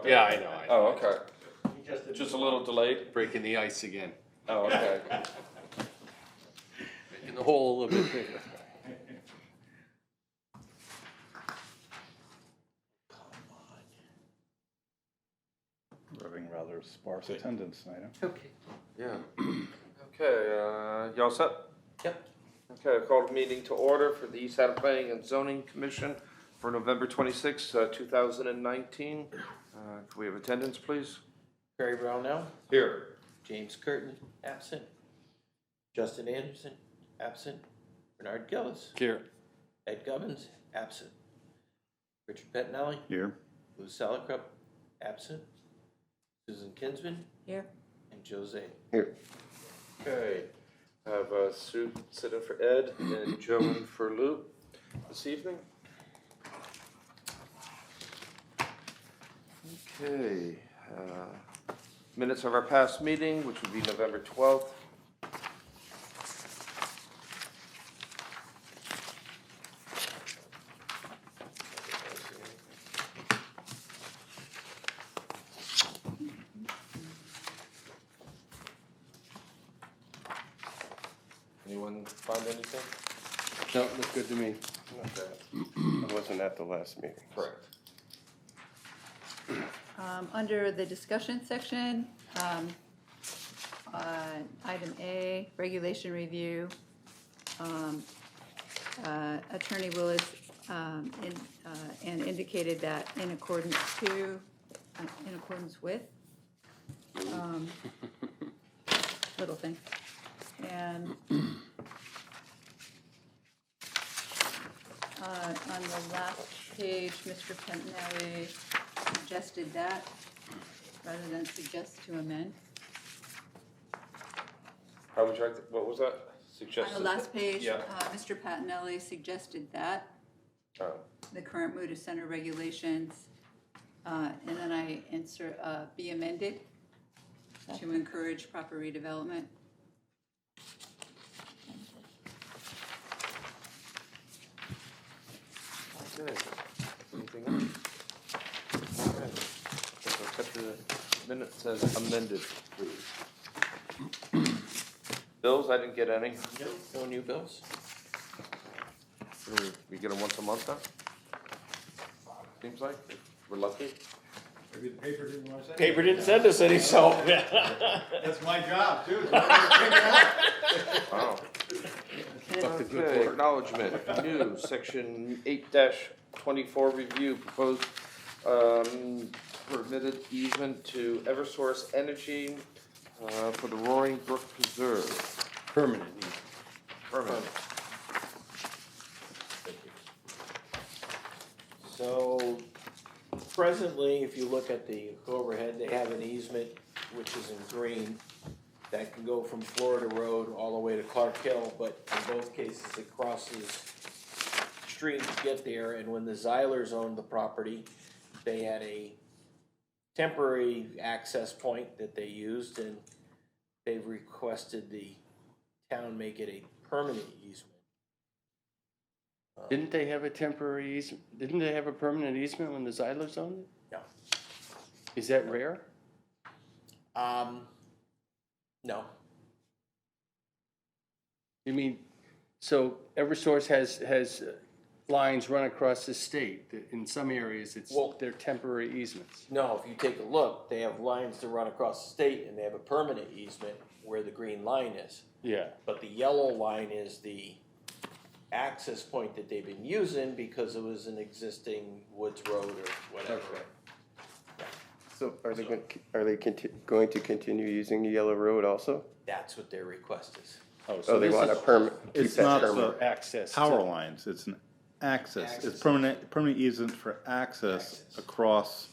Yeah, I know. Oh, okay. Just a little delayed? Breaking the ice again. Oh, okay. Making the hole a little bit bigger. Having rather sparse attendance tonight, huh? Okay. Yeah. Okay, y'all set? Yep. Okay, I call the meeting to order for the East Haddam Planning and Zoning Commission for November 26, 2019. Can we have attendance, please? Barry Brownell, Here. James Curtin, absent. Justin Anderson, absent. Bernard Gillis, Here. Ed Gubbins, absent. Richard Pettinelli, Here. Lou Salicrup, absent. Susan Kinsman, Here. and Jose. Here. Okay, I have Sue sit in for Ed and Joe in for Lou this evening. Okay, minutes of our past meeting, which would be November 12th. Anyone find anything? No, it looked good to me. Okay. I wasn't at the last meeting. Correct. Under the discussion section, item A, regulation review, Attorney Willis and indicated that in accordance with, little thing. And on the last page, Mr. Pentinelli suggested that, rather than suggest to amend. How would you like, what was that? On Suggested? the last page, Yeah. Mr. Pentinelli suggested that, Oh. the current mood center regulations, and then I insert, be amended to encourage proper redevelopment. Okay. Anything else? Okay. So cut the minutes as amended, please. Bills, I didn't get any. No new bills? We get them once a month now? Seems like, if we're lucky. Maybe the paper didn't want to say. Paper didn't send us any, so. That's my job too. So I Wow. Fuck the good Okay, work. acknowledgement, new, section 8-24 review, proposed permitted easement to Eversource Energy for the Roaring Brook Preserve. Permanent. Permit. So presently, if you look at the overhead, they have an easement, which is in green, that can go from Florida Road all the way to Clark Hill, but in both cases, it crosses stream to get there, and when the Zeilers owned the property, they had a temporary access point that they used, and they've requested the town make it a permanent easement. Didn't they have a temporary easement? Didn't they have a permanent easement when the Zeilers owned it? No. Is that rare? No. You mean, so Eversource has lines run across the state. In some areas, they're temporary easements. No, if you take a look, they have lines that run across the state, and they have a permanent easement where the green line is. Yeah. But the yellow line is the access point that they've been using because it was an existing woods road or whatever. So are they going to continue using the yellow road also? That's what their request is. Oh, they this want a is permit, keep It's that not permanent. the access. power lines, it's an access. It's permanent easement for access across.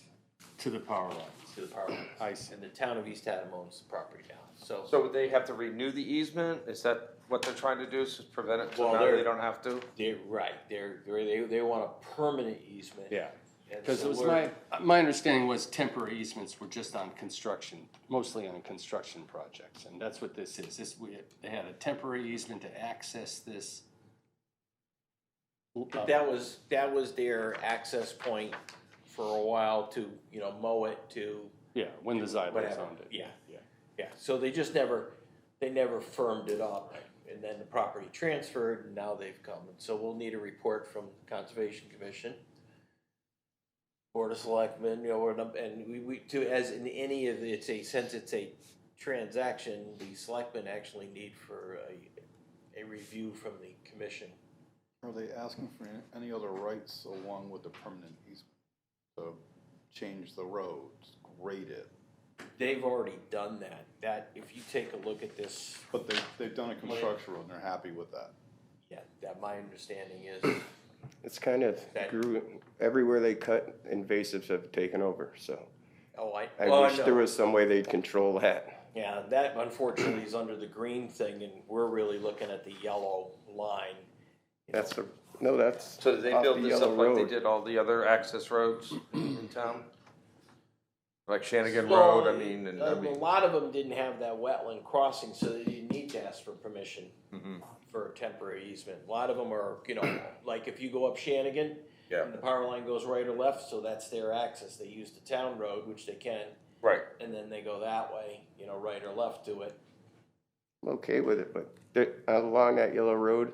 To the power lines. To the power lines. I see. And the town of East Haddam owns the property now, so. So would they have to renew the easement? Is that what they're trying to do, is just prevent it so Well, now they're- they don't have to? They're right, they want a permanent easement. Yeah. And Because so it was we're- my understanding was temporary easements were just on construction, mostly on construction projects, and that's what this is. They had a temporary easement to access this. That was their access point for a while to, mow it to Yeah, when the Xylem whatever. owned it. Yeah, so they just never firmed it up, and then the property transferred, and now they've come, and so we'll need a report from Conservation Commission, Board of Selectmen, and we as in any of since it's a transaction, the selectmen actually need for a review from the commission. Are they asking for any other rights along with the permanent easement? To change the roads, grade it? They've already done that. That, if you take a look at this, But they've done a construction road and they're happy with that. yeah, that my understanding is, It's kind of grew, everywhere they cut, invasives have taken over, so. I wish there was some way they'd control that. yeah, that unfortunately is under the green thing, and we're really looking at the yellow line. That's know. that's So did they off build the this yellow up like they road. did all the other access roads in town? Like Shanigan Well, Road, I mean, a lot of them didn't have that wetland crossing, so they didn't need to ask for permission Mhm. for a temporary easement. A lot of them are, like if you go up Shanigan, Yeah. and the power line goes right or left, so that's their access. They use the town road, which they can, Right. and then they go that way, right or left to it. I'm okay with it, but along that yellow road,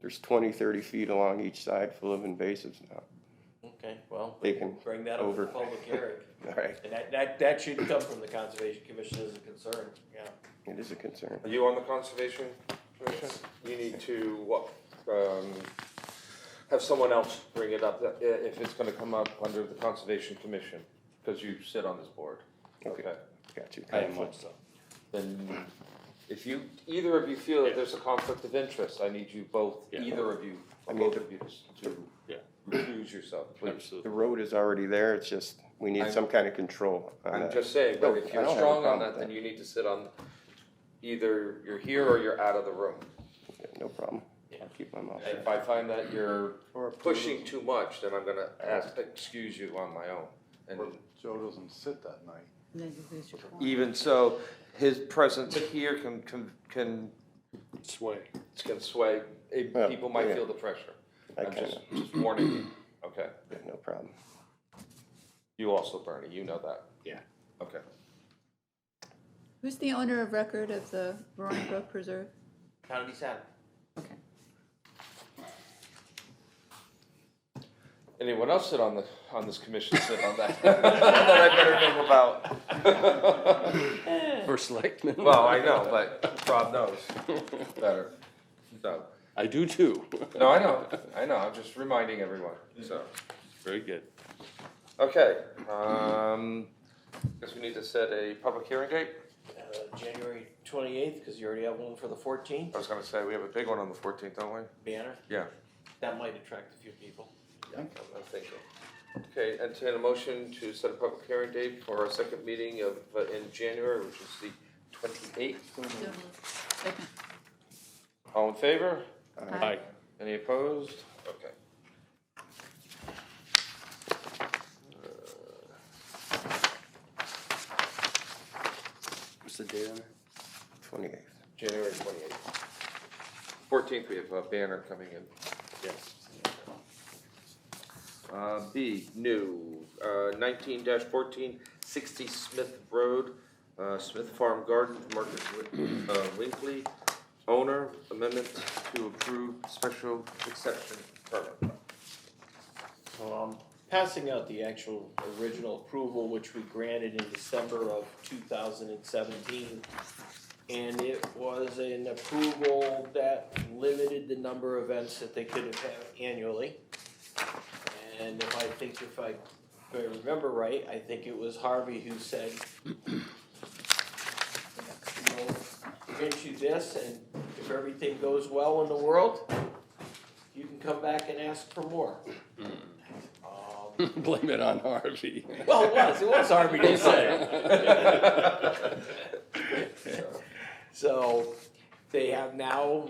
there's 20, 30 feet along each side full of invasives now. Okay, well, They can bring that up over. to public hearing. All right, And that should come from the Conservation Commission as a concern, yeah. it is a concern. Are you on the Conservation Commission? You need to, have someone else bring it up, if it's gonna come up under the Conservation Commission, because you sit on this board. Okay. Got you. I am also. Then, if either of you feel that there's a conflict of interest, I need you both, Yeah. either of you, I mean, both of you to Yeah. recuse yourself, please. Absolutely. The road is already there, it's just, we need some kind of control on I'm that. just saying, No, but if I you're don't have a strong on problem that, with then that. you need to sit on, either you're here or you're out of the room. No problem. I'll keep my mouth shut. If I find that you're pushing too much, then I'm gonna excuse you on my own. And Joe doesn't sit that night. And then you lose your quorum. even so, his presence here can Sway. sway, Well, people might yeah. feel the pressure. I I'm kinda, just warning you, okay? no problem. You also, Bernie, you know that. Yeah. Okay. Who's the owner of record of the Roaring Brook Preserve? Town of East Haddam. Okay. Anyone else sit on this commission sit on that? That I better know about. For selectmen. Well, I know, but Rob knows better. So, I do too. no, I know, I'm just reminding everyone, so. Very good. Okay, guess we need to set a public hearing date. January 28th, because you already have one for the 14th, I was gonna say, we have a big one on the 14th, don't we? banner. Yeah. That might attract a few people. I'm thinking. Okay, entertain a motion to set a public hearing date for our second meeting of, in January, which is the 28th. So moved. Second. All in favor? Aye. Any opposed? Okay. What's the date on it? 28th. January 28th. 14th, we have a banner coming in. Yes. B, new, 19-14, 60 Smith Road, Smith Farm Gardens, Marcus Winkley, owner, amendment to approve special exception permit. Passing out the actual original approval, which we granted in December of 2017. And it was an approval that limited the number of events that they could have annually. And if I remember right, I think it was Harvey who said, grant you this, and if everything goes well in the world, you can come back and ask for more. Blame it on Harvey. Well, it was Harvey who said it. So, they have now,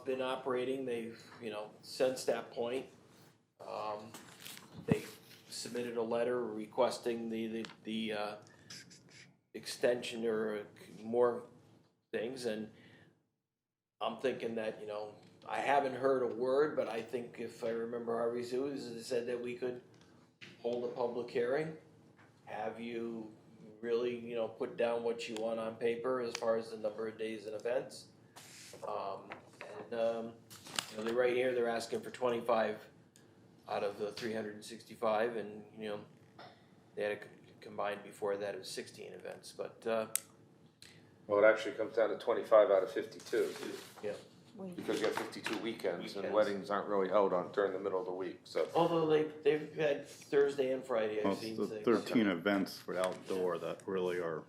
been operating, they've, since that point, they submitted a letter requesting the extension or more things, and I'm thinking that, I haven't heard a word, but I think if I remember Harvey Sue, he said that we could hold a public hearing, have you really, you know, put down what you want on paper as far as the number of days and events. You know, they right here, they're asking for 25 out of the 365, and, you know, they had combined before that, it was 16 events, but, Well, it actually comes down to 25 out of 52. yeah. Because you have 52 weekends, and Weekends. weddings aren't really held on during the middle of the week, so. Although they've had Thursday and Friday, Well, I've it's seen the things. 13 events for outdoor that really are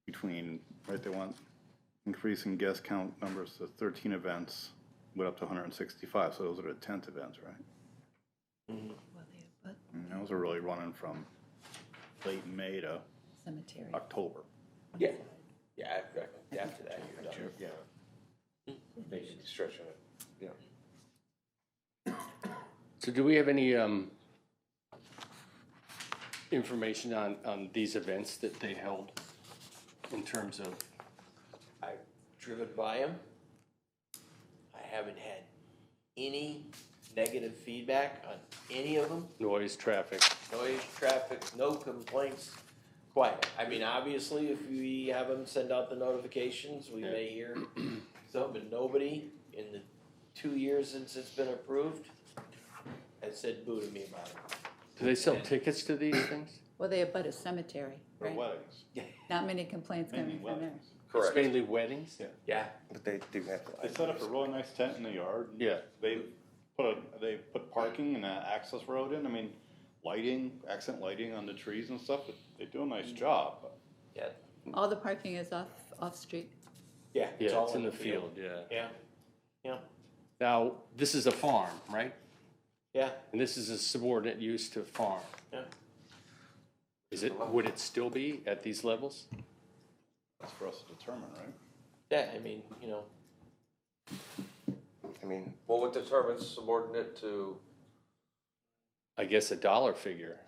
between, right, they want increasing guest count numbers to 13 events, went up to 165, so those are the 10th events, right? Mhm. And those are really running from late May to Cemetery. October. Yeah, yeah, after that, you're done. Yeah. Maybe stretching it, yeah. So do we have any, information on these events that they held in terms of, I've driven by them. I haven't had any negative feedback on any of them. noise, traffic? Noise, traffic, no complaints, quiet. I mean, obviously, if we have them send out the notifications, we may hear some, but nobody in the 2 years since it's been approved has said boo to me about it. Do they sell tickets to these things? Well, they abut a cemetery, For right? weddings. Not many complaints Mainly coming from there. weddings. It's Correct. mainly weddings? Yeah, But they do have They set up a really nice tent in the yard. Yeah. They put parking and an access road in. I mean, lighting, accent lighting on the trees and stuff. They do a nice job. yeah, All the parking is off-street. yeah. Yeah, all it's in the field, yeah. Yeah, yeah, Now, this is a farm, right? yeah, And this is a subordinate use to farm. yeah. Would it still be at these levels? That's for us to determine, right? Yeah, I mean, you know, I mean, Well, what determines subordinate to, I guess a dollar figure.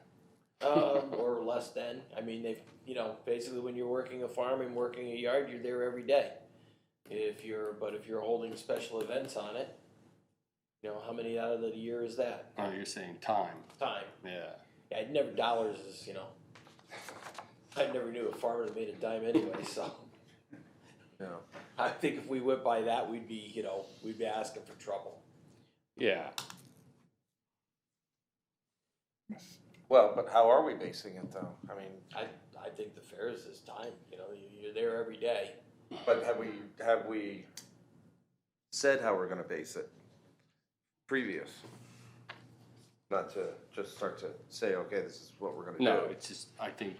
or less than. I mean, they've, you know, basically when you're working a farm and working a yard, you're there every day. If you're holding special events on it, you know, how many out of the year is that? Oh, you're saying time, Time. yeah. Yeah, I'd never, dollars is, you know, I never knew a farmer that made a dime anyway, so. you know, I think if we went by that, we'd be, you know, we'd be asking for trouble. Yeah, well, but how are we basing it though? I mean, I think the fair's is time, you know, you're there every day. but have we said how we're gonna base it? Previous? Not to just start to say, okay, this is what we're gonna do. no, it's just, I think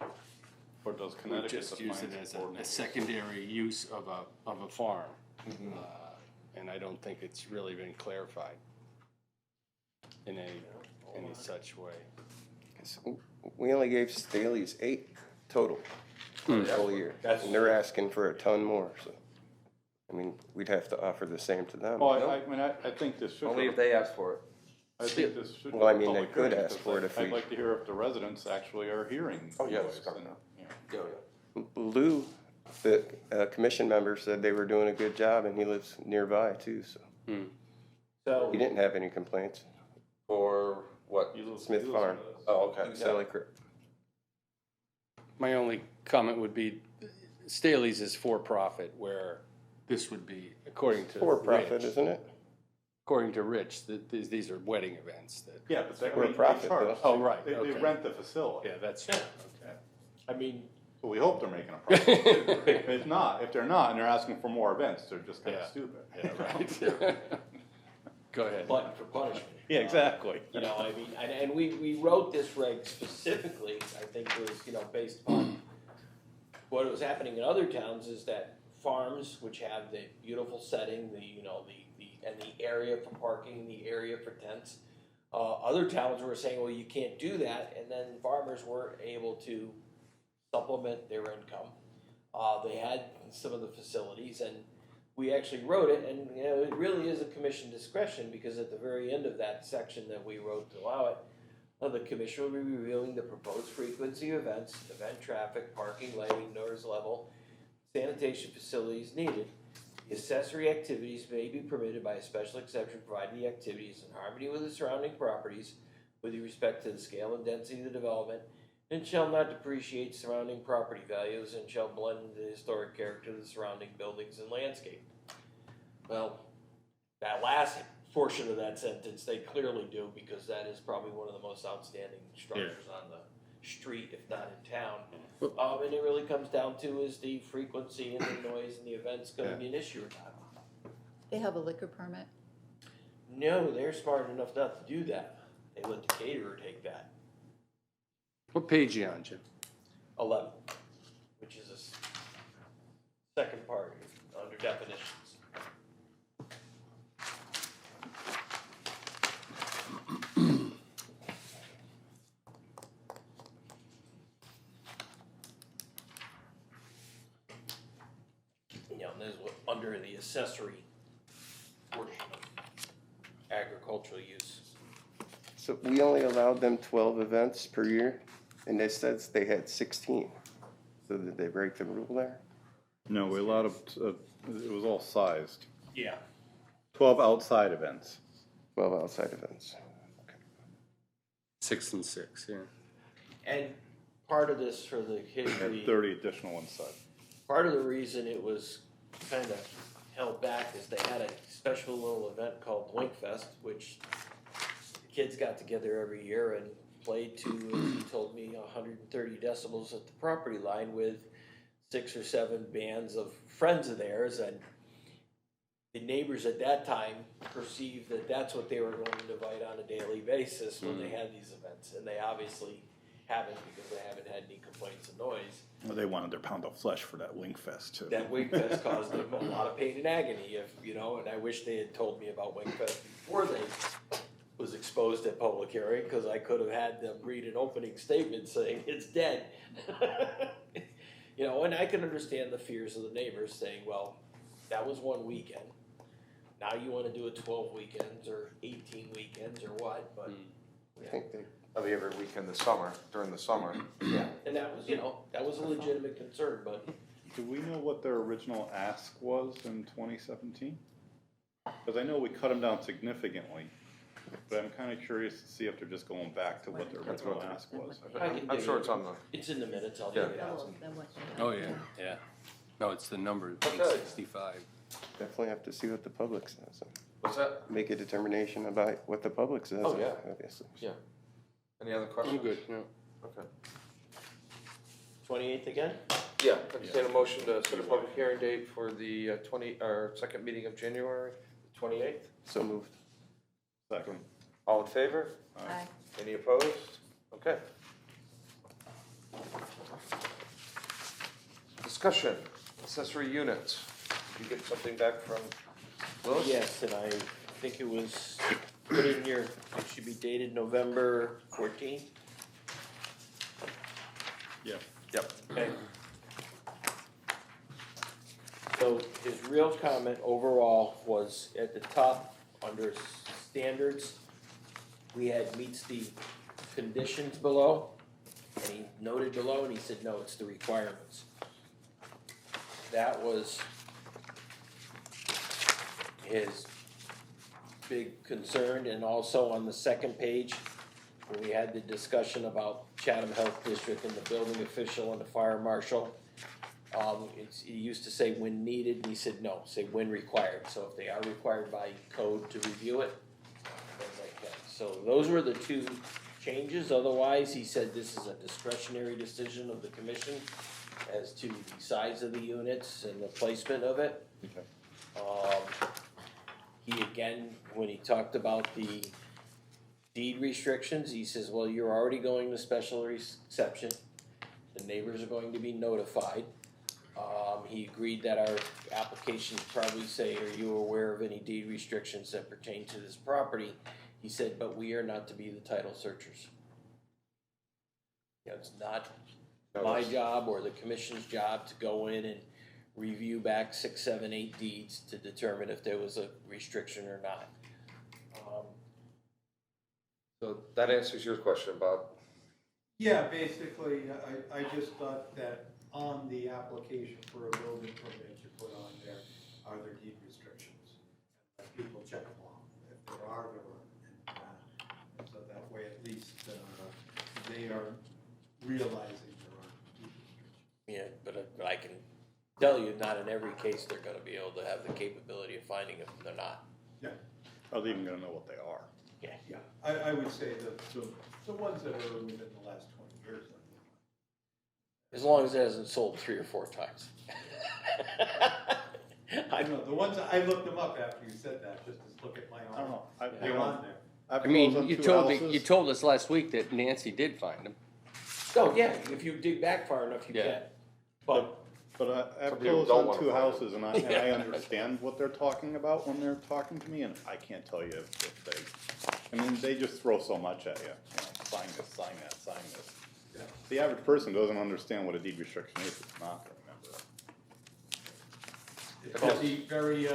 Or does we Connecticut just use it define as a subordinate? secondary use of a farm. Mhm. And I don't think it's really been clarified in any such way. 'cause we only gave Staley's 8 total for the whole year. That's- And they're asking for a ton more, so. I mean, we'd have to offer the same to them. Well, I mean, I think this should. Only if they ask for it. I think this should. Well, I go mean, they public could hearing, ask because for it if I'd we- like to hear if the residents actually are hearing. Oh, yeah, noise it's coming and, up. you know. Yeah, yeah. Lou, the commission member, said they were doing a good job, and he lives nearby too, so. So, He didn't have any complaints. For what? You live- Smith you live Farm. with us. Oh, okay. Sally Creek. My only comment would be Staley's is for-profit, where this would be, according to For profit, Rich. isn't it? According to Rich, these are wedding events that, Yeah, but they For they profit, charge. though. Oh, right, They okay. rent the facility. yeah, that's true, okay. I mean, But we hope they're making a profit. If not, if they're not, and they're asking for more events, they're just kind Yeah. of stupid. Yeah, right. Go ahead. button for punishment. Yeah, exactly. You know, I mean, and we wrote this reg specifically, I think it was, you know, based on what was happening in other towns is that farms, which have the beautiful setting, and the area for parking, the area for tents, other towns were saying, well, you can't do that, and then farmers weren't able to supplement their income. They had some of the facilities, and we actually wrote it, and, you know, it really is a commission discretion, because at the very end of that section that we wrote to allow it, the commission will be reviewing the proposed frequency of events, event traffic, parking, lighting, noise level, sanitation facilities needed. The accessory activities may be permitted by a special exception provided the activity is in harmony with the surrounding properties, with respect to the scale and density of the development, and shall not depreciate surrounding property values, and shall blend the historic character of the surrounding buildings and landscape. Well, that last portion of that sentence, they clearly do, because that is probably one of the most outstanding structures on the street, if not in town. And it really comes down to is the frequency and the noise and the event's gonna be an issue or not. They have a liquor permit. No, they're smart enough not to do that. They let the caterer take that. What page you on, Jim? 11, which is a second part under definitions. You know, there's what, under the accessory portion of agricultural use. So we only allowed them 12 events per year, and they said they had 16. So did they break the rule there? No, we allowed, it was all sized. Yeah. 12 outside events. 12 outside events. 6 and 6, yeah. And part of this for the history. And 30 additional inside. Part of the reason it was kind of held back is they had a special little event called Winkfest, which the kids got together every year and played to, as he told me, 130 decibels at the property line with 6 or 7 bands of friends of theirs. And the neighbors at that time perceived that that's what they were going to invite on a daily basis when they had these events. And they obviously haven't, because they haven't had any complaints of noise. Well, they wanted their pound of flesh for that Winkfest too. That Winkfest caused them a lot of pain and agony, if, you know, and I wish they had told me about Winkfest before they was exposed at public hearing, because I could have had them read an opening statement saying it's dead. You know, and I can understand the fears of the neighbors saying, well, that was one weekend. Now you want to do it 12 weekends or 18 weekends or what, but. I think they, That'll be every weekend this summer, during the summer. Yeah, and that was, you know, that was a legitimate concern, but Do we know what their original ask was in 2017? Because I know we cut them down significantly, but I'm kind of curious to see if they're just going back to what their original ask was. I'm sure it's on the, it's in the minutes, I'll dig it out. Oh, yeah, yeah. No, it's the number, Okay. 865. definitely have to see what the public says. what's that? Make a determination about what the public says. Oh, yeah. Obviously. Any other questions? I'm good, no. Okay. 28th again? Yeah, entertain a motion to set a public hearing date for the second meeting of January, 28th. So moved. Second. All in favor? Aye. Any opposed? Okay. Discussion, accessory units. Did you get something back from Willis? Yes, and I think it was put in your, it should be dated November 14th. Yeah. Yep. Okay. So his real comment overall was at the top, under standards, we had meets the conditions below, and he noted below, and he said, no, it's the requirements. That was his big concern, and also on the second page, when we had the discussion about Chatham Health District and the building official and the fire marshal, he used to say when needed, and he said no, say when required. So if they are required by code to review it, then they can. So those were the two changes. Otherwise, he said this is a discretionary decision of the commission as to the size of the units and the placement of it. Okay. He again, when he talked about the deed restrictions, he says, well, you're already going to special exception. The neighbors are going to be notified. He agreed that our applications probably say, are you aware of any deed restrictions that pertain to this property? He said, but we are not to be the title searchers. It's not my job or the commission's job to go in and review back 6, 7, 8 deeds to determine if there was a restriction or not. So that answers your question, Bob. Yeah, basically, I just thought that on the application for a building permit, you put on there, are there deed restrictions? And let people check them off. If there are, there are. And so that way, at least they are realizing there are deed restrictions. Yeah, but I can tell you, not in every case they're gonna be able to have the capability of finding them, they're not. Yeah, Are they even gonna know what they are? yeah, I would say the ones that are within the last 20 years. As long as it hasn't sold 3 or 4 times. I know, the ones, I looked them up after you said that, just to look at my I don't own. know. They're on there. I've I mean, closed on you 2 told me, houses. you told us last week that Nancy did find them. Oh, yeah, if you dig back far enough, you Yeah. can. But, But I've Some people closed don't on wanna 2 find houses, and I understand what they're talking about when they're talking to me, and I can't tell you if they, I mean, they just throw so much at you, sign this, sign that, sign this. Yeah. The average person doesn't understand what a deed restriction is, it's not gonna remember it. It could be very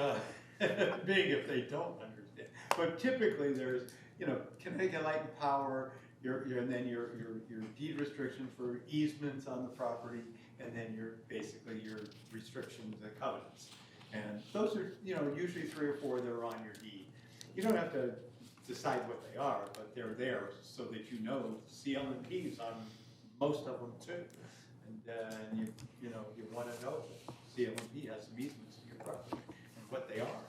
big if they don't understand. But typically there's, Connecticut Light and Power, and then your deed restriction for easements on the property, and then basically your restrictions and covenants. And those are, usually 3 or 4 that are on your deed. You don't have to decide what they are, but they're there so that you know CL&P's on most of them too. And you want to know that CL&P has some easements to your property and what they are.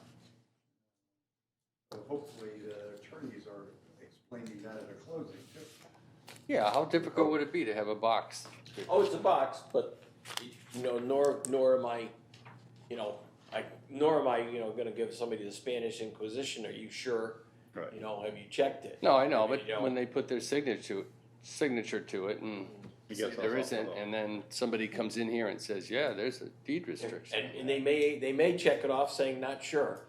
So hopefully the attorneys are explaining that at a closing too. Yeah, how difficult would it be to have a box? oh, it's a box, but, nor am I, gonna give somebody the Spanish Inquisition, are you sure? Right. Have you checked it? No, I know, but You know. when they put their signature to it and He say gets us there off isn't, of and then somebody comes in here and says, yeah, there's a deed restriction. And they may check it off saying not sure.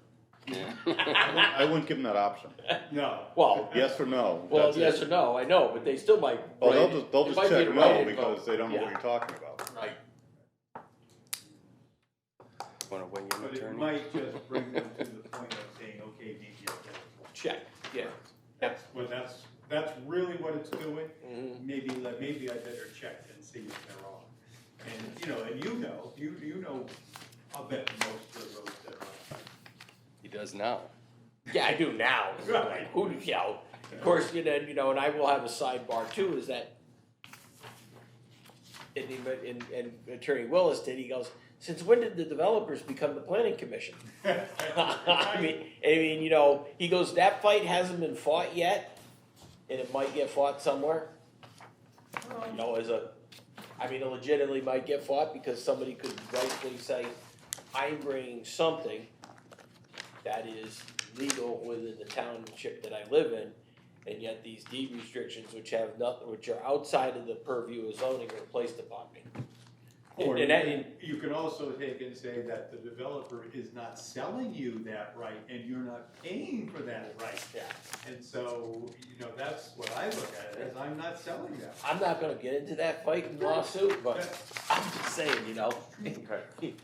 Yeah. I wouldn't give them that option, No. Well, yes or no. well, that's it. yes or no, I know, but they still might. Well, write- they'll it just might be check the no right because info. they don't know what Yeah. you're talking about. Right. Want to win your But it attorney? might just bring them to the point of saying, okay, maybe I'll get it. Check, yeah. That's really what it's doing. Mhm. Maybe I better check and see if they're on. And you know, I'll bet most of those that are on. He does now. Yeah, I do now. Like, who do you know? Of course, and I will have a sidebar too, is that, and Attorney Willis did, he goes, since when did the developers become the planning commission? I mean, he goes, that fight hasn't been fought yet, and it might get fought somewhere. It legitimately might get fought because somebody could rightfully say, I'm bringing something that is legal within the township that I live in, and yet these deed restrictions, which are outside of the purview of zoning, are placed upon me. Or And you can also take and say that the developer is not selling you that right and you're not paying for that right. Yeah. And so, that's what I look at it as, I'm not selling that. I'm not gonna get into that fight and lawsuit, but I'm just saying, Okay.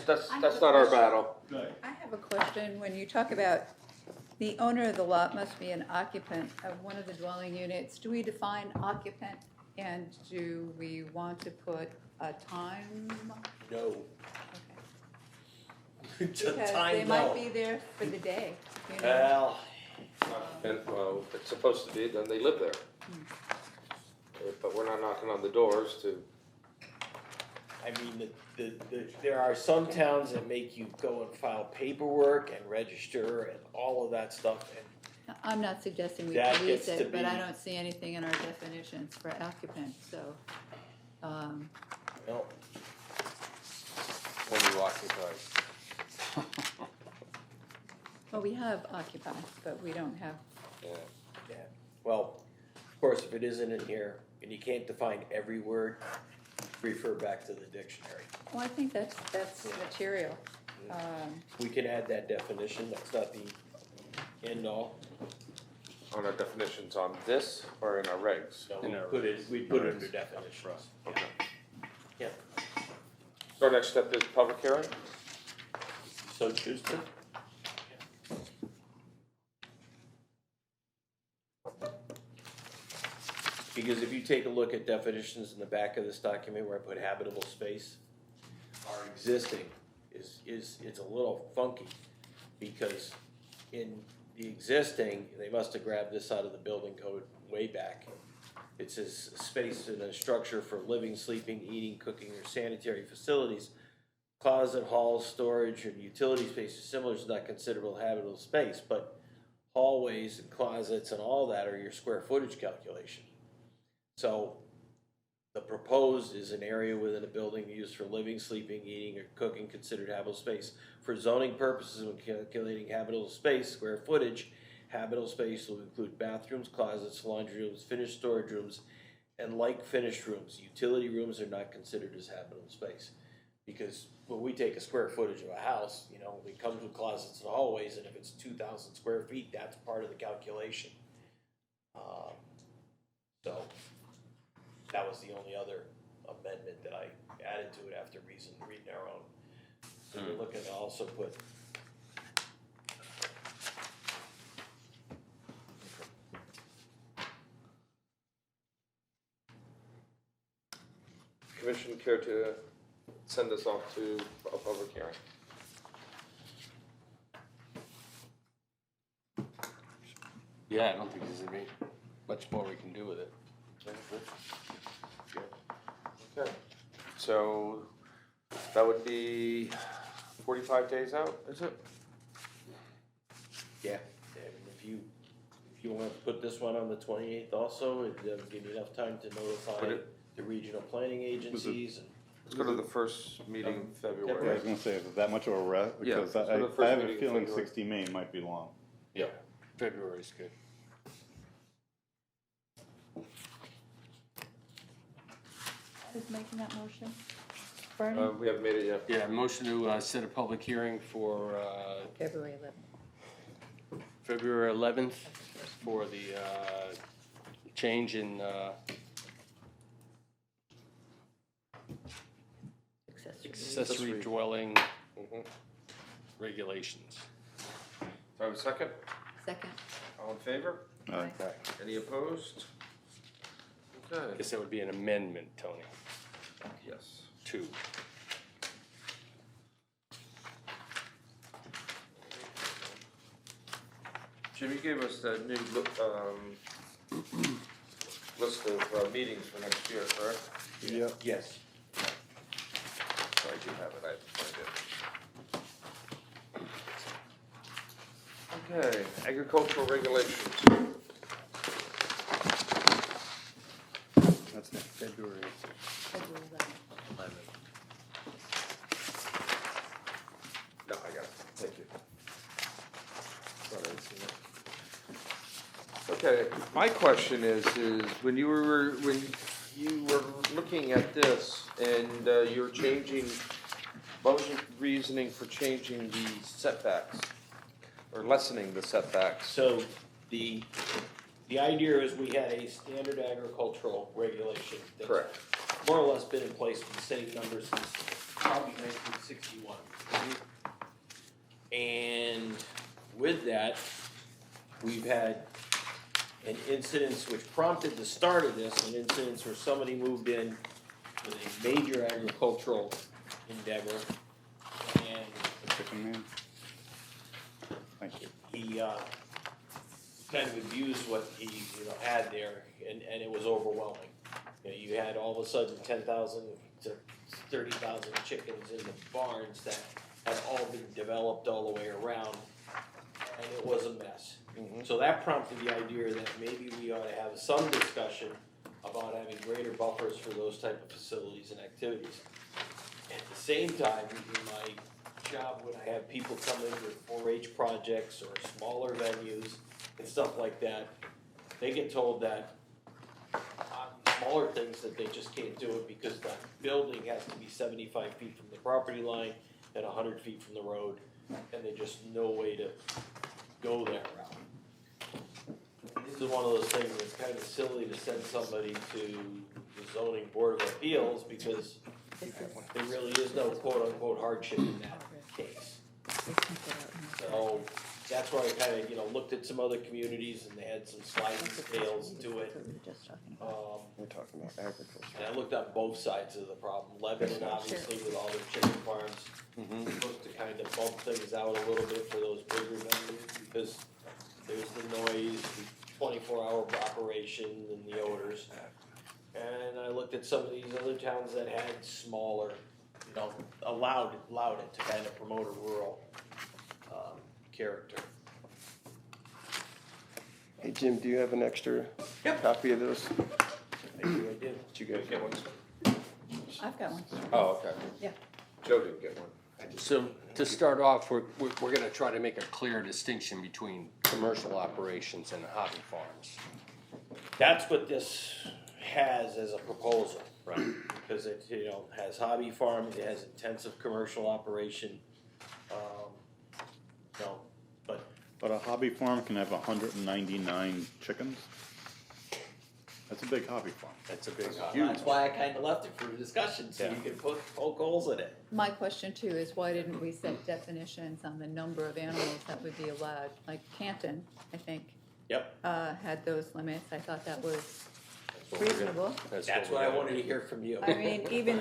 That's not our battle. Right. I have a question. When you talk about the owner of the lot must be an occupant of one of the dwelling units, do we define occupant? And do we want to put a time? no. Okay. Just Because time, they no. might be there for the day, Well, And, well, it's supposed to be, then they live there. But we're not knocking on the doors to, there are some towns that make you go and file paperwork and register and all of that stuff, and I'm not suggesting we That police gets to it, but I be- don't see anything in our definitions for occupant, so. well, When you occupy. Well, we have occupy, but we don't have, Yeah. well, of course, if it isn't in here, and you can't define every word, refer back to the dictionary. well, I think that's material. We can add that definition, that's not the end all. on our definitions on this or in our regs. No, In we our put it under definitions. Okay. Yeah. So our next step is public hearing? So choose to. Because if you take a look at definitions in the back of this document where I put habitable space, our existing it's a little funky, because in the existing, they must have grabbed this out of the building code way back. It says space in a structure for living, sleeping, eating, cooking, or sanitary facilities. Closet, halls, storage, and utility space is similar is not considerable habitable space, but hallways and closets and all that are your square footage calculation. So the proposed is an area within a building used for living, sleeping, eating, or cooking considered habitable space. For zoning purposes, when calculating habitable space, square footage, habitable space will include bathrooms, closets, laundry rooms, finished storage rooms, and like finished rooms. Utility rooms are not considered as habitable space. Because when we take a square footage of a house, you know, it comes with closets and hallways, and if it's 2,000 square feet, that's part of the calculation. So that was the only other amendment that I added to it after reading our own. So we're looking to also put Commission care to send this off to a public hearing? Yeah, I don't think there's any much more we can do with it. Okay, so that would be 45 days out, is it? Yeah, and if you want to put this one on the 28th also, it'd give you enough time to notify the regional planning agencies. And Let's go to the first meeting in Yeah, I February. was gonna say, is it that much of a rush? Yeah, Because so the first I have a meeting in feeling February. 60 May might be long. Yeah, February's good. Who's making that motion? Bernie? We haven't made it yet. Yeah, motion to set a public hearing for February 11th. February 11th for the change in accessory dwelling regulations. Do I have a second? Second. All in favor? Aye. Any opposed? I Okay, guess that would be an amendment, Tony, yes. to. Jim, you gave us that new list of meetings for next year, correct? Yep. yes, So I do have it, I have to find it. Okay, agricultural regulations. That's next February February 11th. 11th. No, I got it, thank you. Okay, my question is when you were looking at this and you're changing, what was your reasoning for changing the setbacks? Or lessening the setbacks? so the idea is we had a standard agricultural regulation that's Correct. more or less been in place with the same numbers since probably 1961. And with that, we've had an incidence which prompted the start of this, an incidence where somebody moved in with a major agricultural endeavor, and Chicken man? Thank you. he kind of abused what he had there, and it was overwhelming. You had all of a sudden 10,000 to 30,000 chickens in the barns that had all been developed all the way around, and it was a mess. So that prompted the idea that maybe we ought to have some discussion about having greater buffers for those type of facilities and activities. At the same time, in my job, when I have people come in with 4-H projects or smaller venues and stuff like that, they get told that on smaller things that they just can't do it because the building has to be 75 feet from the property line and 100 feet from the road, and there's just no way to go that route. This is one of those things that's kind of silly to send somebody to the zoning board of appeals because there really is no quote-unquote hardship in that case. So that's where I kind of, looked at some other communities and they had some sliding scales to it. We're talking about agriculture. And I looked on both sides of the problem. Lebanon, obviously, with all their chicken farms, looked to kind of bump things out a little bit for those bigger venues because there's the noise. 24-hour operation and the odors. And I looked at some of these other towns that had smaller, you know, allowed it to kind of promote a rural character. Hey, Jim, do you have an extra Yep. copy of those? Maybe I did. Did you guys get one? I've got one. Oh, okay. Yeah. Joe didn't get one. So to start off, we're gonna try to make a clear distinction between commercial operations and hobby farms. That's what this has as a proposal, right? Because it, you know, has hobby farm, it has intensive commercial operation, you know, But a hobby farm can have 199 chickens? That's a big hobby farm. That's a big hobby. that's why I kind of left it for discussion, so you can poke holes in it. My question too is why didn't we set definitions on the number of animals that would be allowed? Like Canton, I think, Yep, had those limits. I thought that was what we're gonna- reasonable. that's we're what I gonna wanted do. to hear from you. I mean, even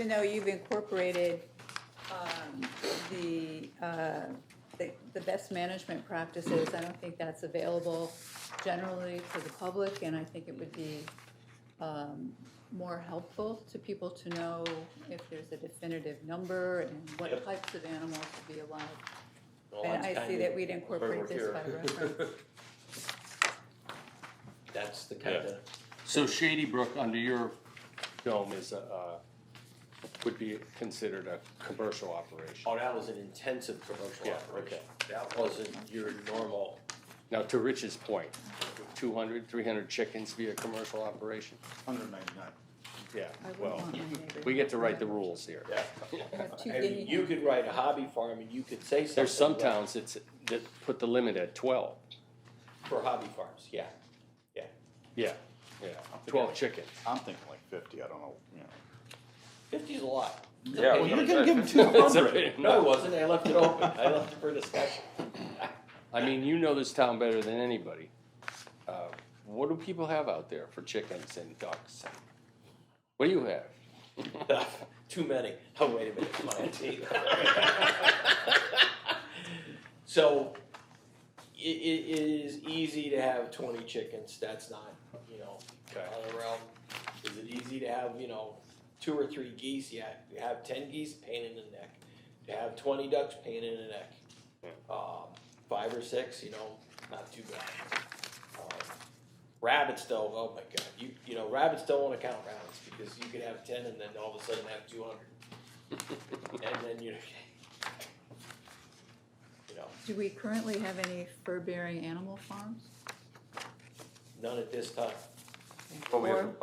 though you've incorporated, the best management practices, I don't think that's available generally to the public, and I think it would be, more helpful to people to know if there's a definitive number and what Yep. types of animals would be allowed. Well, And that's I see kinda that we'd why incorporate we're this here. by reference. That's the kind of, So Shady Brook under your dome is would be considered a commercial operation. oh, that was an intensive commercial Yeah, operation. That wasn't your normal, Now, to Rich's point, 200, 300 chickens be a commercial operation? 199. Yeah, I wouldn't well, want my neighbor we get to have write the that. rules here. yeah. I have two I guinea mean, you hens. could write a hobby farm and you could say something. There's some like- towns that put the limit at 12. For hobby farms, yeah. Yeah, 12 chickens. I'm thinking like 50, I don't know, you know. 50's a lot. Yeah, Well, you're gonna give them That's a 200. bit- No, it wasn't, I left it open, I left it for discussion. I mean, you know this town better than anybody. What do people have out there for chickens and ducks? What do you have? Too many. Oh, wait a minute, come on, Steve. So, it is easy to have 20 chickens, that's not, you know, Okay. out of the realm. Is it easy to have, you know, 2 or 3 geese? Yeah, you have 10 geese, pain in the neck. You have 20 ducks, pain in the neck. 5 or 6, you know, not too bad. Rabbits though, oh my god, you know, rabbits don't wanna count rabbits, because you could have 10 and then all of a sudden have 200. And then you know, Do we currently have any fur-bearing animal farms? none at this time. Well, we Or- have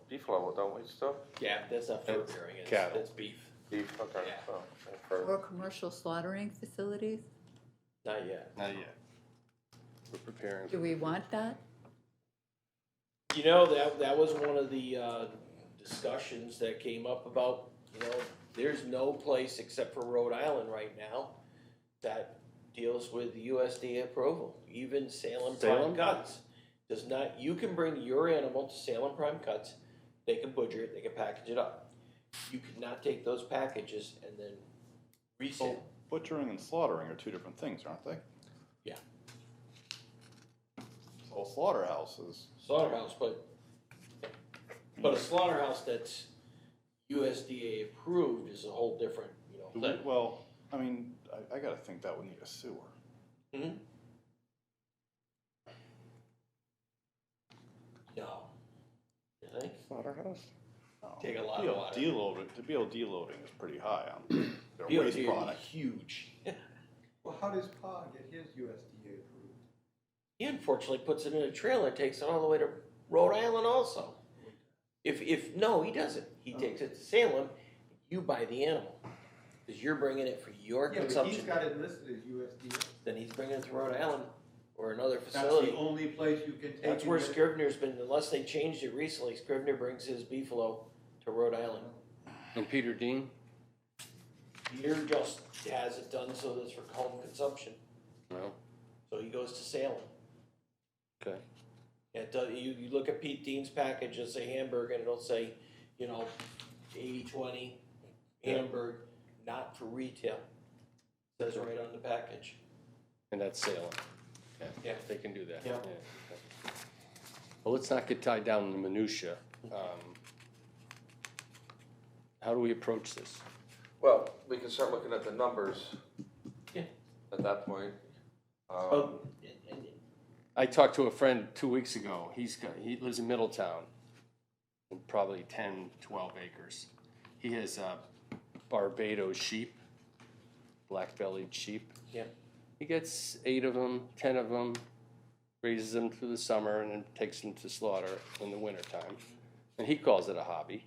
beefalo, don't we, still? Yeah, that's not fur bearing, cattle. it's beef, Beef, okay. Yeah. Oh, for- Or commercial slaughtering facilities? not yet. Not yet. We're preparing. Do we want that? You know, that was one of the discussions that came up about, you know, there's no place except for Rhode Island right now that deals with USDA approval. Even Salem Prime Salem? Cuts does not, you can bring your animal to Salem Prime Cuts, they can butcher it, they can package it up. You could not take those packages and then resell. Well, butchering and slaughtering are 2 different things, aren't they? Yeah. So slaughterhouses, Slaughterhouse, but a slaughterhouse that's USDA approved is a whole different, you know, thing. well, I mean, I gotta think that would need a sewer. Hmm? No. You think? Slaughterhouse? No. Take a lot of water. The BOD loading is pretty high on their BOT waste would be product. huge. Well, how does Pa get his USDA approved? He unfortunately puts it in a trailer and takes it all the way to Rhode Island also. If no, he doesn't. He takes it to Salem, you buy the animal. Because you're bringing it for your Yeah, but consumption. he's got it listed as USDA. Then he's bringing it to Rhode Island or another That's facility. the only place you can take it. That's where Scrivener's been, unless they changed it recently, Scrivener brings his beefalo to Rhode Island. And Peter Dean? Peter just has it done so that it's for home consumption, No. so he goes to Salem. Okay. And it does, you look at Pete Dean's package, it'll say hamburger, and it'll say, you know, 80-20 Hamburg, not for retail. Says right on the package. And that's Salem. Yeah. They can do that. Yeah. Well, let's not get tied down in the minutia. How do we approach this? Well, we can start looking at the numbers. Yeah. At that point. Oh, I talked to a friend 2 weeks ago. He lives in Middletown, probably 10, 12 acres. He has Barbados sheep, black-bellied sheep. Yeah. He gets 8 of them, 10 of them, raises them through the summer, and then takes them to slaughter in the wintertime. And he calls it a hobby.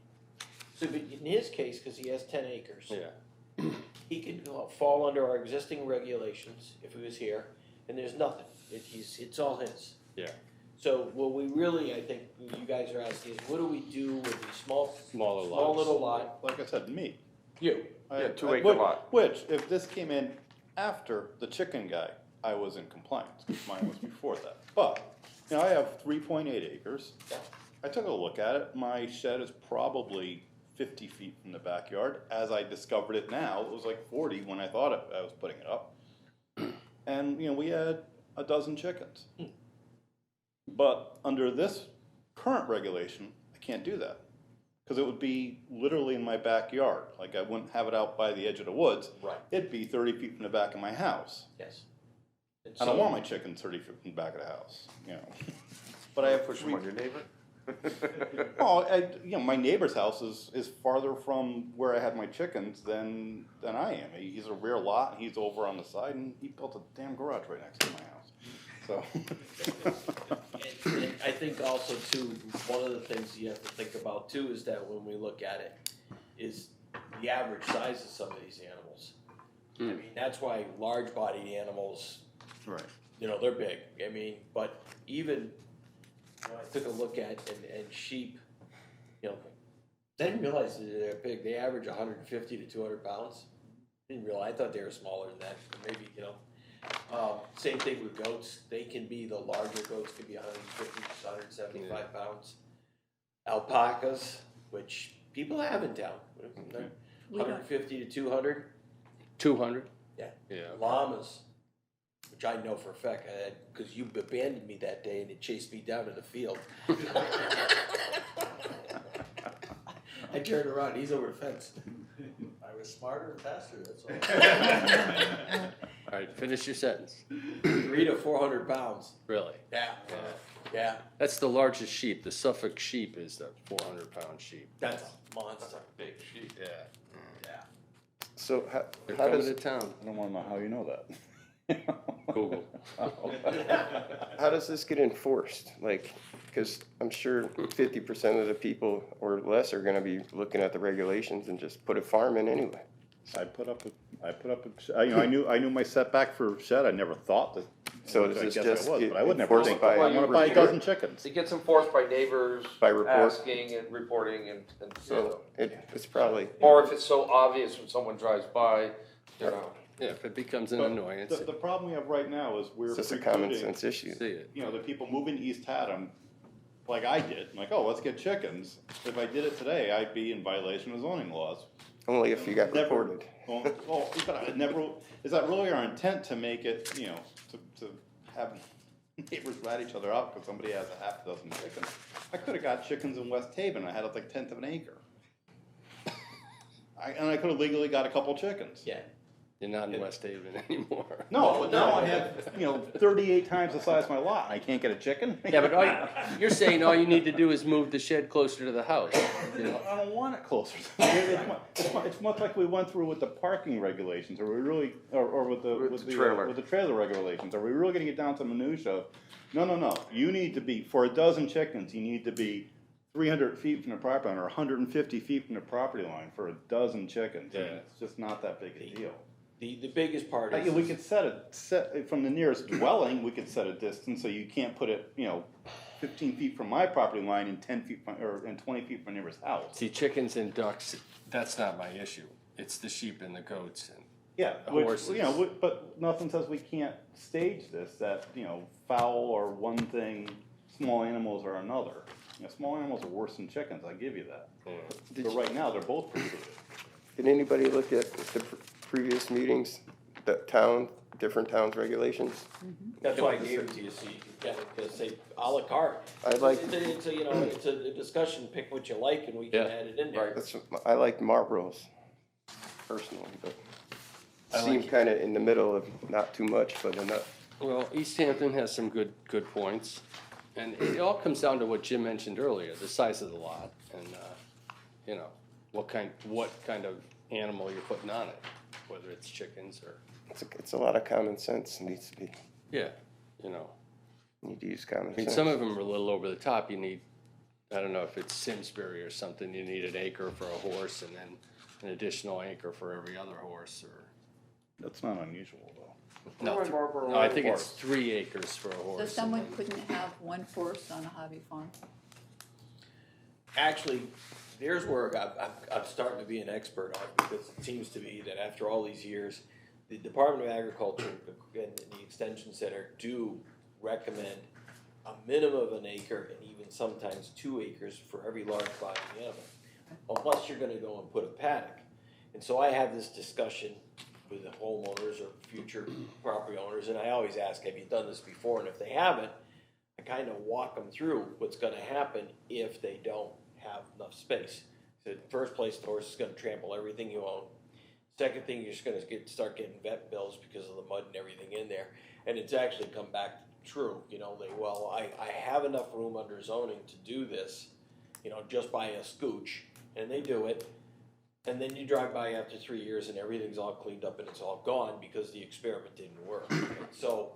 So but in his case, because he has 10 acres, Yeah. he could fall under our existing regulations if he was here, and there's nothing. It's all his. Yeah. So what we really, I think, you guys are asking is, what do we do with these Smaller small lots. little lot? Like I said, me. You. Yeah, 2-acre lot. Which, if this came in after the chicken guy, I was in compliance, because mine was before that. But, you know, I have 3.8 acres. Yeah. I took a look at it, my shed is probably 50 feet from the backyard. As I discovered it now, it was like 40 when I thought I was putting it up. And, you know, we had a dozen chickens. But under this current regulation, I can't do that. Because it would be literally in my backyard. Like I wouldn't have it out by the edge of the woods. Right. It'd be 30 feet from the back of my house. Yes. And I don't so- want my chickens 30 feet from the back of the house, you know. But I have Push them on your neighbor? Oh, you know, my neighbor's house is farther from where I had my chickens than I am. He's a rear lot, and he's over on the side, and he built a damn garage right next to my house. So. And I think also too, one of the things you have to think about too is that when we look at it, is the average size of some of these animals. I mean, that's why large-bodied animals, Right. you know, they're big. I mean, but even, you know, I took a look at, and sheep, you know, I didn't realize that they're big. They average 150 to 200 pounds. Didn't realize, I thought they were smaller than that, maybe, you know. Same thing with goats. They can be, the larger goats can be 150 to 175 pounds. Alpacas, which people have in town, We don't- 150 to 200. 200? Yeah. Yeah. Llamas, which I know for a fact, because you abandoned me that day and it chased me down in the field. I turned around, he's over the fence. I was smarter and faster, that's all. All right, finish your sentence. 300 to 400 pounds. Really? Yeah, yeah, That's the largest sheep. The Suffolk sheep is the 400-pound sheep. that's a monster. Big sheep. Yeah. Yeah. So They're how coming does, to town. I don't wanna know how you know that. Google. how does this get enforced? Like, because I'm sure 50% of the people or less are gonna be looking at the regulations and just put a farm in anyway. I put up a, you know, I knew my setback for shed, I never thought that. So does I this guess I just was, get but I would never enforced think, by I wanna buy a report? dozen chickens. It gets enforced by neighbors By report? asking and reporting and So it's probably, or if it's so obvious when someone drives by, you know. Yeah, if it becomes an But annoyance, The problem we have right now is we're it's just a common precluding, sense issue. see it. you know, the people moving to East Haddam, like I did, like, oh, let's get chickens. If I did it today, I'd be in violation of zoning laws. Only if you got Never- reported. Well, but I never, is that really our intent to make it, you know, to have neighbors rat each other out because somebody has a half dozen chickens? I could've got chickens in West Haven, I had like 1/10 of an acre. And I could've legally got a couple chickens. Yeah. You're not in West Haven anymore. No, but now I have, you know, 38 times the size of my lot, I can't get a chicken? Yeah, but you're saying all you need to do is move the shed closer to the house. You know? I don't want it closer. It's much like we went through with the parking regulations, or we really, or with With the trailer. with the trailer regulations, are we really gonna get down to minutia of, no, you need to be, for a dozen chickens, you need to be 300 feet from the property line, or 150 feet from the property line for a dozen chickens. I mean, Yeah. it's just not that big a deal. The biggest part is. We could set from the nearest dwelling, we could set a distance, so you can't put it, you know, 15 feet from my property line and 10 feet from, or, and 20 feet from my neighbor's house. See, chickens and ducks, that's not my issue. It's the sheep and the goats. And Yeah, the which, horses. you know, but nothing says we can't stage this, that, you know, fowl are one thing, small animals are another. You know, small animals are worse than chickens, I give you that. But right now, they're both precluded. Did anybody look at the previous meetings? the town, different towns' regulations. That's why I gave it to you, so you can kind of say à la carte. I'd like, It's a, you know, it's a discussion, pick what you like and we can Yeah. add it in there. that's, I like Marlboro's personally, but I seem like- kinda in the middle of not too much, but enough. Well, East Hampton has some good points, and it all comes down to what Jim mentioned earlier, the size of the lot, and, you know, what kind of animal you're putting on it, whether it's chickens or, It's a lot of common sense, needs to be, yeah, you know. need to use common I mean, sense. some of them are a little over the top, you need, I don't know if it's Simsbury or something, you need an acre for a horse and then an additional acre for every other horse, or. That's not unusual, though. No, Why Marlboro no, I only think it's horse? 3 acres for a horse. So and someone then- couldn't have one horse on a hobby farm? Actually, there's where I'm starting to be an expert on, because it seems to be that after all these years, the Department of Agriculture and the Extension Center do recommend a minimum of an acre and even sometimes 2 acres for every large body animal, unless you're gonna go and put a paddock. And so I have this discussion with the homeowners or future property owners, and I always ask, have you done this before? And if they haven't, I kind of walk them through what's gonna happen if they don't have enough space. So in the first place, the horse is gonna trample everything you own. Second thing, you're just gonna start getting vet bills because of the mud and everything in there. And it's actually come back true, you know, I have enough room under zoning to do this, you know, just by a scooch, and they do it. And then you drive by after 3 years and everything's all cleaned up and it's all gone because the experiment didn't work. And so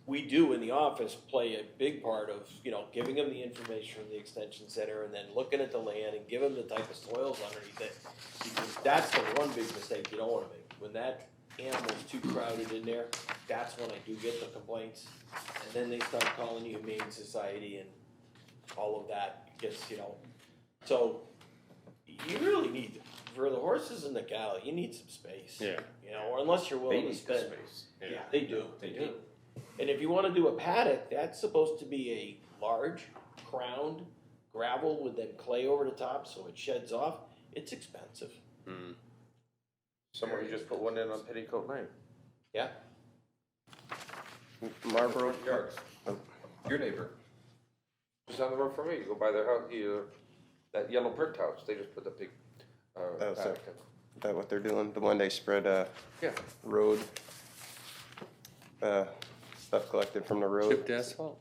we do in the office play a big part of, you know, giving them the information from the extension center and then looking at the land and giving them the type of soils underneath it. Because that's the one big mistake you don't wanna make. When that animal's too crowded in there, that's when I do get the complaints. And then they start calling the Humane Society and all of that gets, you know. So you really need, for the horses and the cattle, you need some space. Yeah. You know, or unless you're willing They to need spend. space. Yeah, they do. They do. And if you wanna do a paddock, that's supposed to be a large, crowned gravel with then clay over the top so it sheds off. It's expensive. Mm. Somebody just put one in on Petticoat Lane. Yeah. Marlboro, Yards. Your neighbor. Just down the road from me, you go by their house, that yellow brick house, they just put the big, That's paddock in. is that what they're doing? The one they spread, Yeah. road, stuff collected from the road? Chipped asphalt?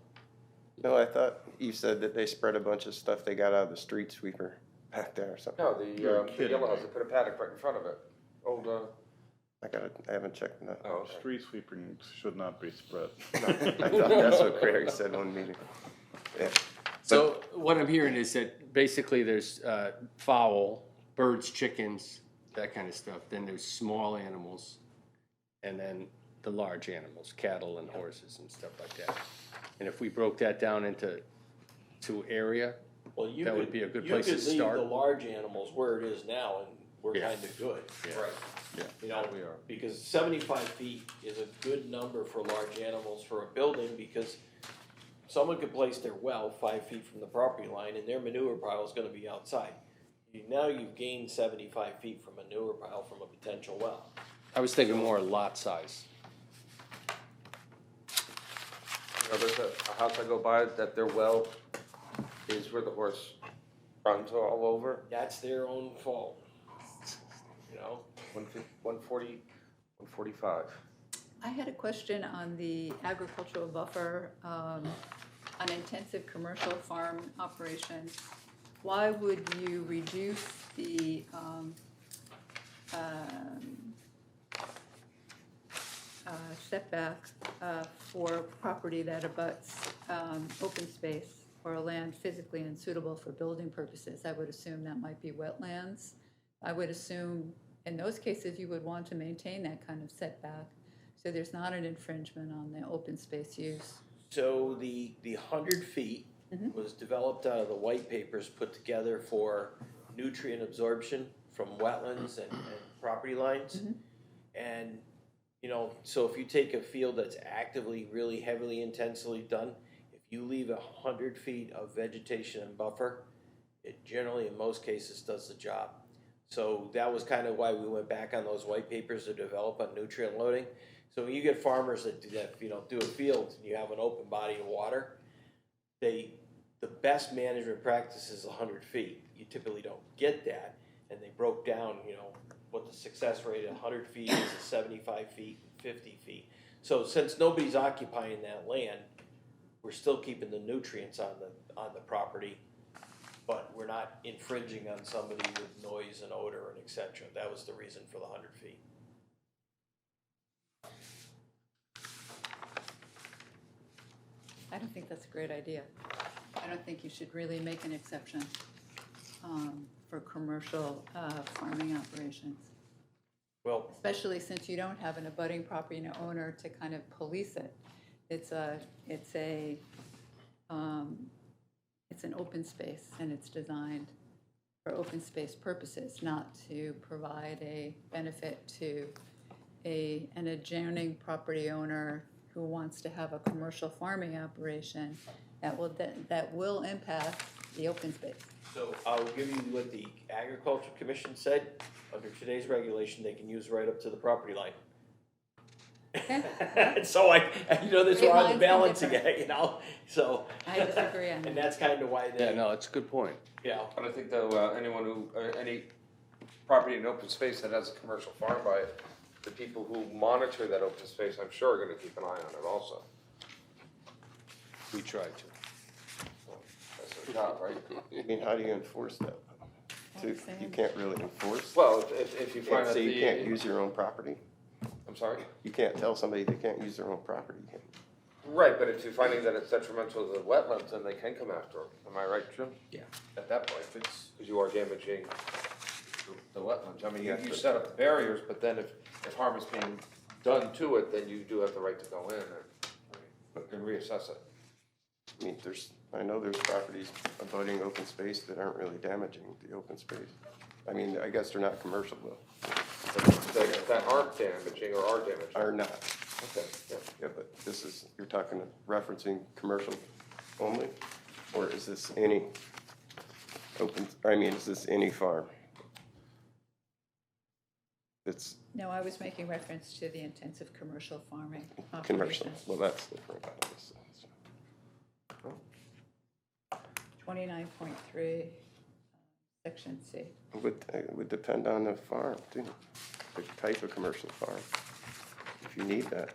No, I thought you said that they spread a bunch of stuff they got out of the street sweeper back there or something. No, You're the kidding yellow house, me. they put a paddock right in front of it. Old, I haven't checked that. oh, okay. Street sweeping should not be spread. I thought that's what Craig said one meeting. Yeah. So what I'm hearing is that basically there's fowl, birds, chickens, that kind of stuff. Then there's small animals, and then the large animals, cattle and horses and stuff like that. And if we broke that down into area, Well, you That would could, be a good you place to could leave start. the large animals where it is now and we're Yeah. kinda good. Yeah. Right. You know, We are. because 75 feet is a good number for large animals for a building, because someone could place their well 5 feet from the property line and their manure pile is gonna be outside. Now you've gained 75 feet from a manure pile from a potential well. I was thinking more lot size. You know, there's a house I go by that their well is where the horse runs all over. That's their own fault. You know? 140, 145. I had a question on the agricultural buffer, on intensive commercial farm operations. Why would you reduce the setback for property that abuts open space or land physically unsuitable for building purposes? I would assume that might be wetlands. I would assume in those cases you would want to maintain that kind of setback, so there's not an infringement on the open space use. So the 100 feet was developed out of the white papers put together for nutrient absorption from wetlands and property lines. And, you know, so if you take a field that's actively, really heavily, intensely done, if you leave 100 feet of vegetation and buffer, it generally, in most cases, does the job. So that was kind of why we went back on those white papers to develop on nutrient loading. So when you get farmers that do that, do a field and you have an open body of water, the best management practice is 100 feet. You typically don't get that, and they broke down, what the success rate at 100 feet is, 75 feet, 50 feet. So since nobody's occupying that land, we're still keeping the nutrients on the property, but we're not infringing on somebody with noise and odor and et cetera. That was the reason for the 100 feet. I don't think that's a great idea. I don't think you should really make an exception for commercial farming operations. Well, Especially since you don't have an abutting property owner to kind of police it. It's an open space, and it's designed for open space purposes, not to provide a benefit to an adjoining property owner who wants to have a commercial farming operation that will impact the open space. so I'll give you what the Agriculture Commission said. Under today's regulation, they can use right up to the property line. So that's where Great on the minds think balancing, different. so. I disagree on And that. that's kind of why Yeah, they, no, it's a good point. But I think though, anyone who, any property in open space that has a commercial farm by it, the people who monitor that open space, I'm sure are gonna keep an eye on it also. We tried to. That's their job, right? I mean, how do you enforce that? So you can't really enforce? Well, if you You find can't that say you can't the, use your own property? I'm sorry? You can't tell somebody they can't use their own property. Right, but if you're finding that it's detrimental to the wetlands, then they can come after them, am I right, Jim? Yeah. At that point, because you are damaging the wetlands, I mean, Yeah, you but- set up barriers, but then if harm is being done to it, then you do have the right to go in and reassess it. I mean, I know there's properties abutting open space that aren't really damaging the open space. I mean, I guess they're not commercial though, That aren't damaging or are damaging. are not. Okay, yeah. Yeah, but you're talking, referencing commercial only? Or is this any is this any farm? It's No, I was making reference to the intensive commercial farming commercial, operations. well, that's different. 29.3, section C. It would depend on the farm, too, the type of commercial farm, if you need that.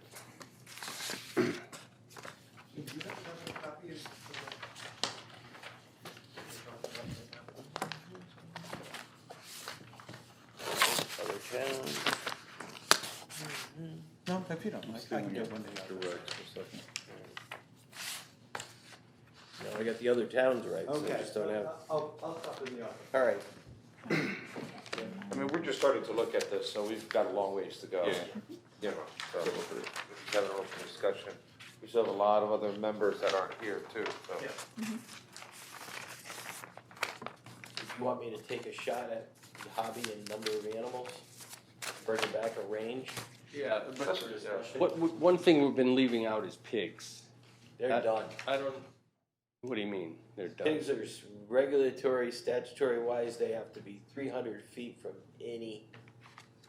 Do you have a copy of other towns. No, if you don't, I can get one to you. Direct for a second. No, I got the other towns right, so I Okay, just don't have. I'll stop in the office. All right. I mean, we're just starting to look at this, so we've got a long ways to go. Yeah. You know, so we're having an open discussion. We still have a lot of other members that aren't here too, so. Yeah. If you want me to take a shot at the hobby and number of animals, bring back a range Yeah, for discussion. one thing we've been leaving out is pigs. They're That- done. I don't, what do you mean, they're done? Pigs are regulatory, statutory wise, they have to be 300 feet from any,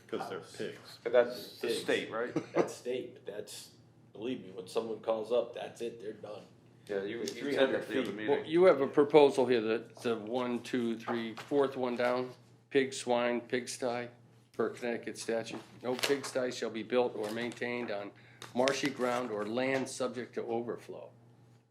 Because they're pigs. But that's the Pigs. state, right? that's state, but that's, believe me, when someone calls up, that's it, they're done. Yeah, you 300 said that the other feet. Well, meeting. you have a proposal here that the 1, 2, 3, fourth one down, pig, swine, pigsty, per Connecticut statute. No pigsty shall be built or maintained on marshy ground or land subject to overflow.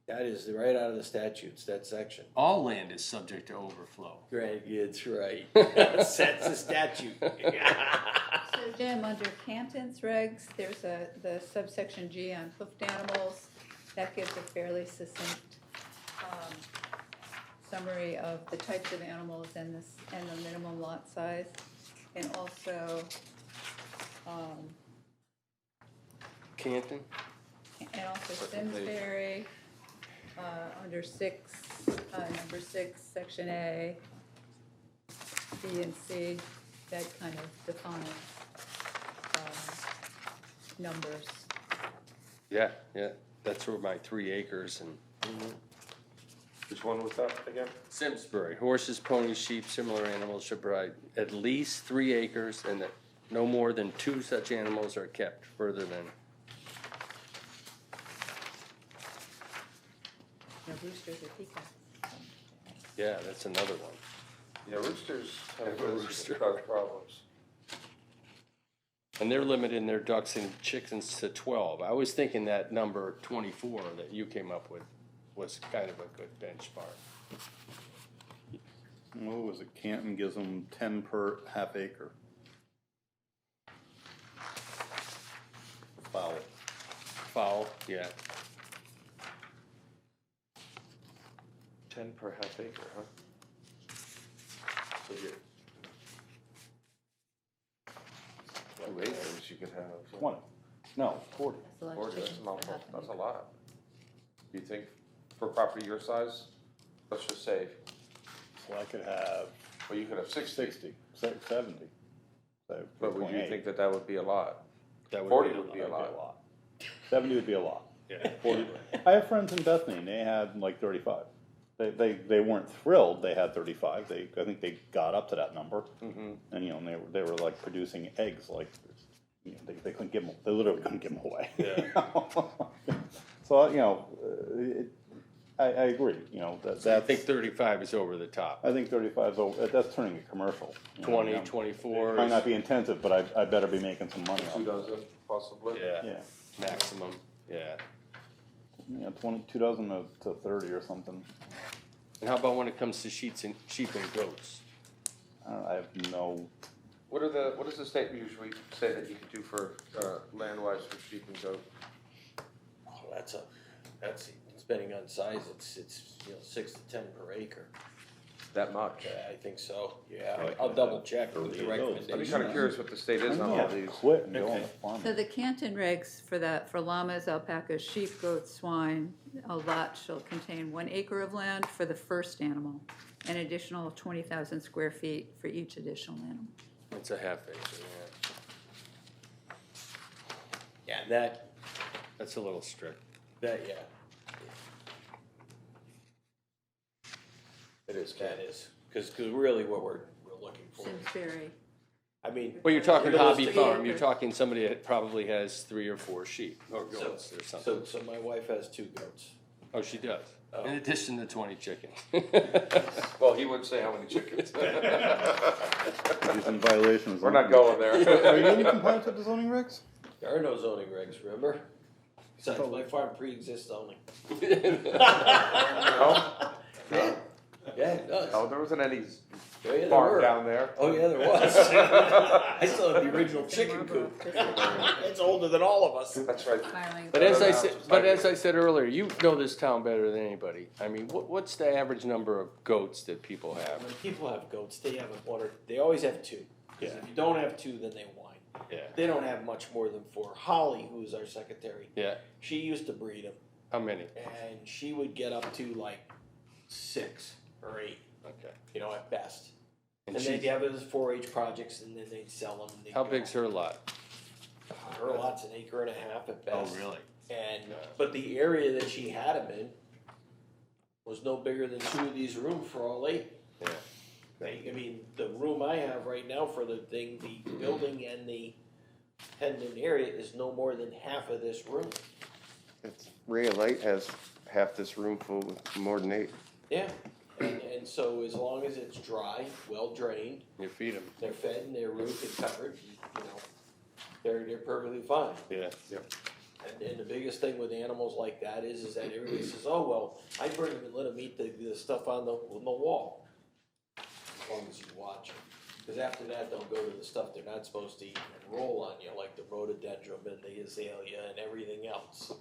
That is right out of the statutes, that section. All land is subject to overflow. Greg, it's right. That's the statute. So Jim, under Canton's regs, there's the subsection G on hoofed animals. That gives a fairly succinct summary of the types of animals and the minimum lot size. And also, Canton? Simsbury, under number 6, section A, B and C, that kind of defines numbers. Yeah, that's where my 3 acres and Which one was that again? Simsbury, horses, ponies, sheep, similar animals should provide at least 3 acres and that no more than 2 such animals are kept further than. No roosters or peacocks. Yeah, that's another one. Yeah, roosters have Have a rooster. cause problems. And they're limiting their ducks and chickens to 12. I was thinking that number 24 that you came up with was kind of a good benchmark. What was it? Canton gives them 10 per half acre. Fowl. Fowl, yeah. 10 per half acre, huh? So you. 2 acres you could have. 20. No, 40. That's a lot of 40, that's chickens a to lot, have. that's a lot. You think for property your size, let's just say, So I could have well, you could have 60. 60, 70. So But would you 28. think that that would be a lot? That would 40 be a would be lot. a That'd lot. 70 would be a lot. Yeah. 40. I have friends in Bethany, and they had like 35. They weren't thrilled. They had 35. I think they got up to that number, Mm-hmm. and you know, and they were like producing eggs. Like, you know, they couldn't give them. They literally couldn't give them away. Yeah. So you know, I agree. You know, I think 35 is over the top. I think 35 is over. That's turning a commercial. You know, 20, you know. 24 Might not is, be intensive, but I better be making some money 2 on it. dozen, possibly? yeah, Yeah. maximum, yeah. You know, 2 dozen to 30 or something. And how about when it comes to sheep and goats? I have no. What does the state usually say that you can do for, land-wise for sheep and goat? Oh, that's depending on size, it's, 6 to 10 per acre. That much? Yeah, I think so, yeah, Like I'll double check with 30 the of those. I'd be recommendation. kinda curious what the state is on all these. Quit and go on the farm. So the Canton regs for that, for llamas, alpacas, sheep, goats, swine, a lot shall contain 1 acre of land for the first animal, an additional 20,000 square feet for each additional animal. It's a half acre, yeah. Yeah, that, That's a little strict. yeah. It is. That is, because really what we're looking for, Simsbury, I mean. Well, you're talking hobby Realistic farm, you're acres. talking somebody that probably has 3 or 4 sheep or goats or something. So my wife has 2 goats. Oh, she does, Oh. in addition to 20 chickens. Well, he wouldn't say how many chickens. He's in violations. We're not going Are there. you in compliance with the zoning regs? There are no zoning regs, remember? Besides, my farm pre-exists zoning. No? Yeah, it does. Oh, there wasn't any Oh, yeah, there farm were. down there. Oh, yeah, there was. I still have the original chicken coop. It's older than all of us. That's right. smiling. But as I said earlier, you know this town better than anybody. I mean, what's the average number of goats that people have? When people have goats, they have they always have 2. Because Yeah. if you don't have 2, then they whine. Yeah, They don't have much more than 4. Holly, who's our secretary, yeah, she used to breed them, how many? and she would get up to like 6 or 8, Okay. at best. And And they'd she, have it as 4-H projects, and then they'd sell them. And they'd how go. big's her lot? Her lot's an acre and a half at best. really? And but the area that she had them in was no bigger than 2 of these rooms for all 8. Yeah. I mean, the room I have right now for the thing, the building and the pendant area is no more than half of this room. It's, Ray of Light has half this room full with more than 8. Yeah. And so as long as it's dry, well drained, You feed them. they're fed and they're roofed and covered, they're perfectly fine. Yeah. And the biggest thing with animals like that is that everybody says, oh, well, I bring them and let them eat the stuff on the wall. As long as you watch them. Because after that, they'll go to the stuff they're not supposed to eat and roll on you, like the rhododendron and the azalea and everything else.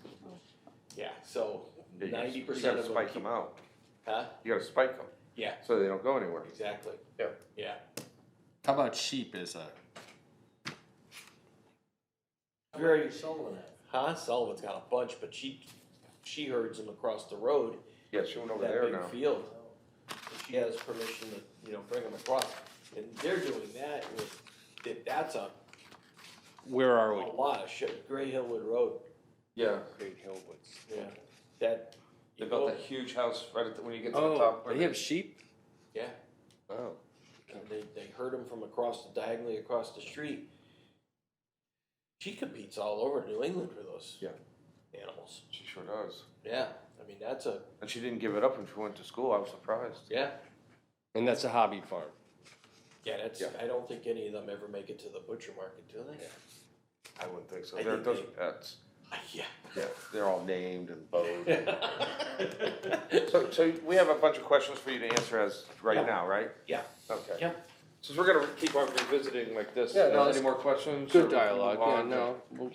Yeah, so 90% You of gotta them. spike them out. Huh? You gotta spike them, Yeah, so they don't go anywhere. exactly. Yeah. Yeah. How about sheep as a, Very, Sullivan. huh? Sullivan's got a bunch, but she herds them across the road. Yeah, she went over That there big now. field. She has permission to, bring them across. And they're doing that with, that's a where are we? lot of shit. Gray Hillwood Road. Yeah. Great Hillwoods. Yeah. That, They built that huge house right at when you get to the Oh, top. where they have sheep? Yeah, Oh. and they herd them from diagonally across the street. She competes all over New England for those animals. She sure does. Yeah, I mean, that's a, And she didn't give it up when she went to school. I was surprised. yeah. And that's a hobby farm. Yeah, that's, Yeah. I don't think any of them ever make it to the butcher market, do they? I wouldn't think so. I They're think those they- are pets. Yeah. Yeah, they're all named and bowed. So we have a bunch of questions for you to answer as right Yeah. now, right? Yeah. Okay. Yeah. Since we're gonna keep on revisiting like this, Yeah, no, any it's more questions? or we Good can dialogue, move yeah, on to- no, we'll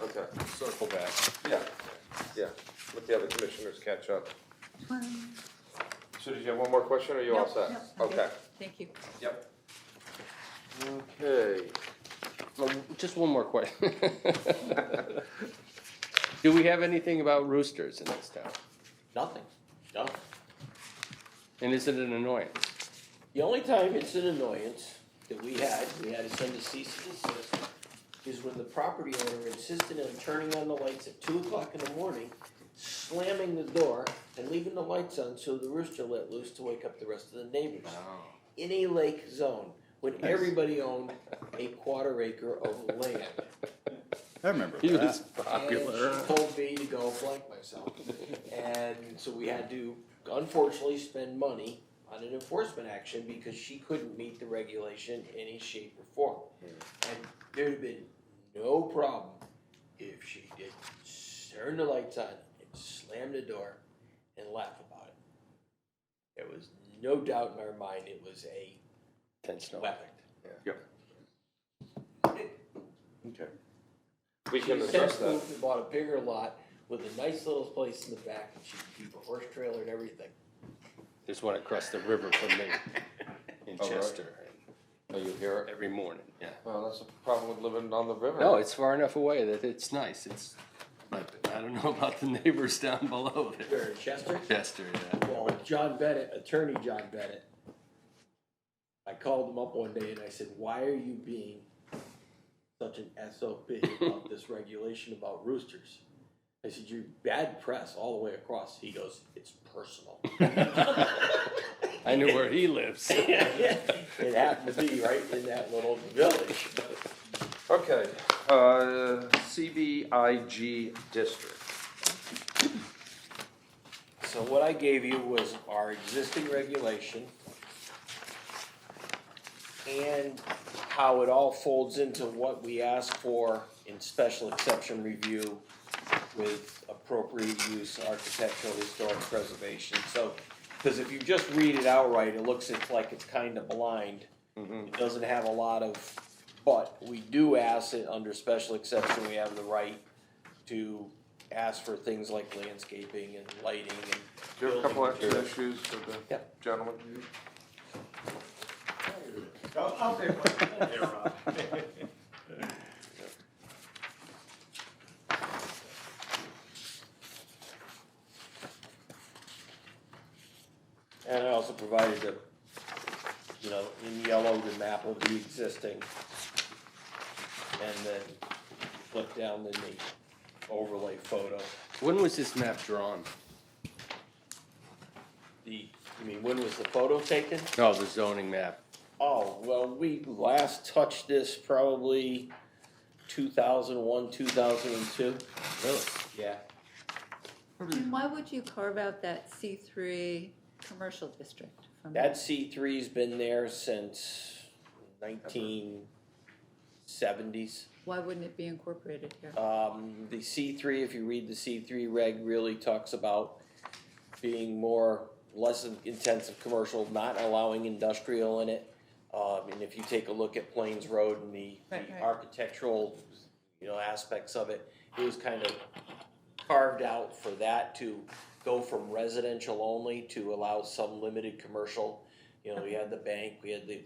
Okay, circle back. yeah, yeah. Let the other commissioners catch up. So did you have one more question, or are you all Nope, set? nope, I'm good. Okay. Thank you. Yep. Okay. Well, just one more question. Do we have anything about roosters in this town? Nothing, no. And is it an annoyance? The only time it's an annoyance that we had to send a cease and desist, is when the property owner insisted on turning on the lights at 2 o'clock in the morning, slamming the door and leaving the lights on so the rooster let loose to wake up the rest of the neighbors. In a lake zone, when everybody owned a 1/4 acre of land. I remember He was that. popular. And she told me to go blank myself. And so we had to, unfortunately, spend money on an enforcement action because she couldn't meet the regulation in any shape or form. And there'd have been no problem if she did turn the lights on and slam the door and laugh about it. There was no doubt in our mind it was a Tense no. weapon. Okay. We can She address since that. moved and bought a bigger lot with a nice little place in the back, and she could keep a horse trailer and everything. There's one across the river from me in Oh, really? Chester. Oh, you hear it? Every morning, yeah. Well, that's a problem with living on the river. No, it's far enough away that it's nice. It's, but I don't know about the neighbors down below there. Where, in Chester? Chester, yeah. Well, John Bennett, attorney John Bennett, I called him up one day and I said, why are you being such an SOB about this regulation about roosters? I said, you're bad press all the way across. He goes, it's personal. I knew where he lives. It happened to be right in that little village. Okay, CBIG district. So what I gave you was our existing regulation and how it all folds into what we ask for in special exception review with appropriate use, architectural, historic preservation. So, because if you just read it outright, it looks like it's kind of blind. It doesn't have a lot of, but we do ask it under special exception, we have the right to ask for things like landscaping and lighting and. Do you have a couple building extra materials. issues for the Yep. gentleman? I'll take one. Here, Rob. And I also provided a, in yellow, the map of the existing. And then flip down in the overlay photo. When was this map drawn? You mean, when was the photo taken? No, the zoning map. Oh, well, we last touched this probably 2001, 2002. Really? Yeah. And why would you carve out that C3 commercial district from That C3's been there since 1970s. Why wouldn't it be incorporated here? The C3, if you read the C3 reg, really talks about being less intensive commercial, not allowing industrial in it. And if you take a look at Plains Road and the Right. architectural, aspects of it, it was kind of carved out for that to go from residential only to allow some limited commercial. We had the bank, we had the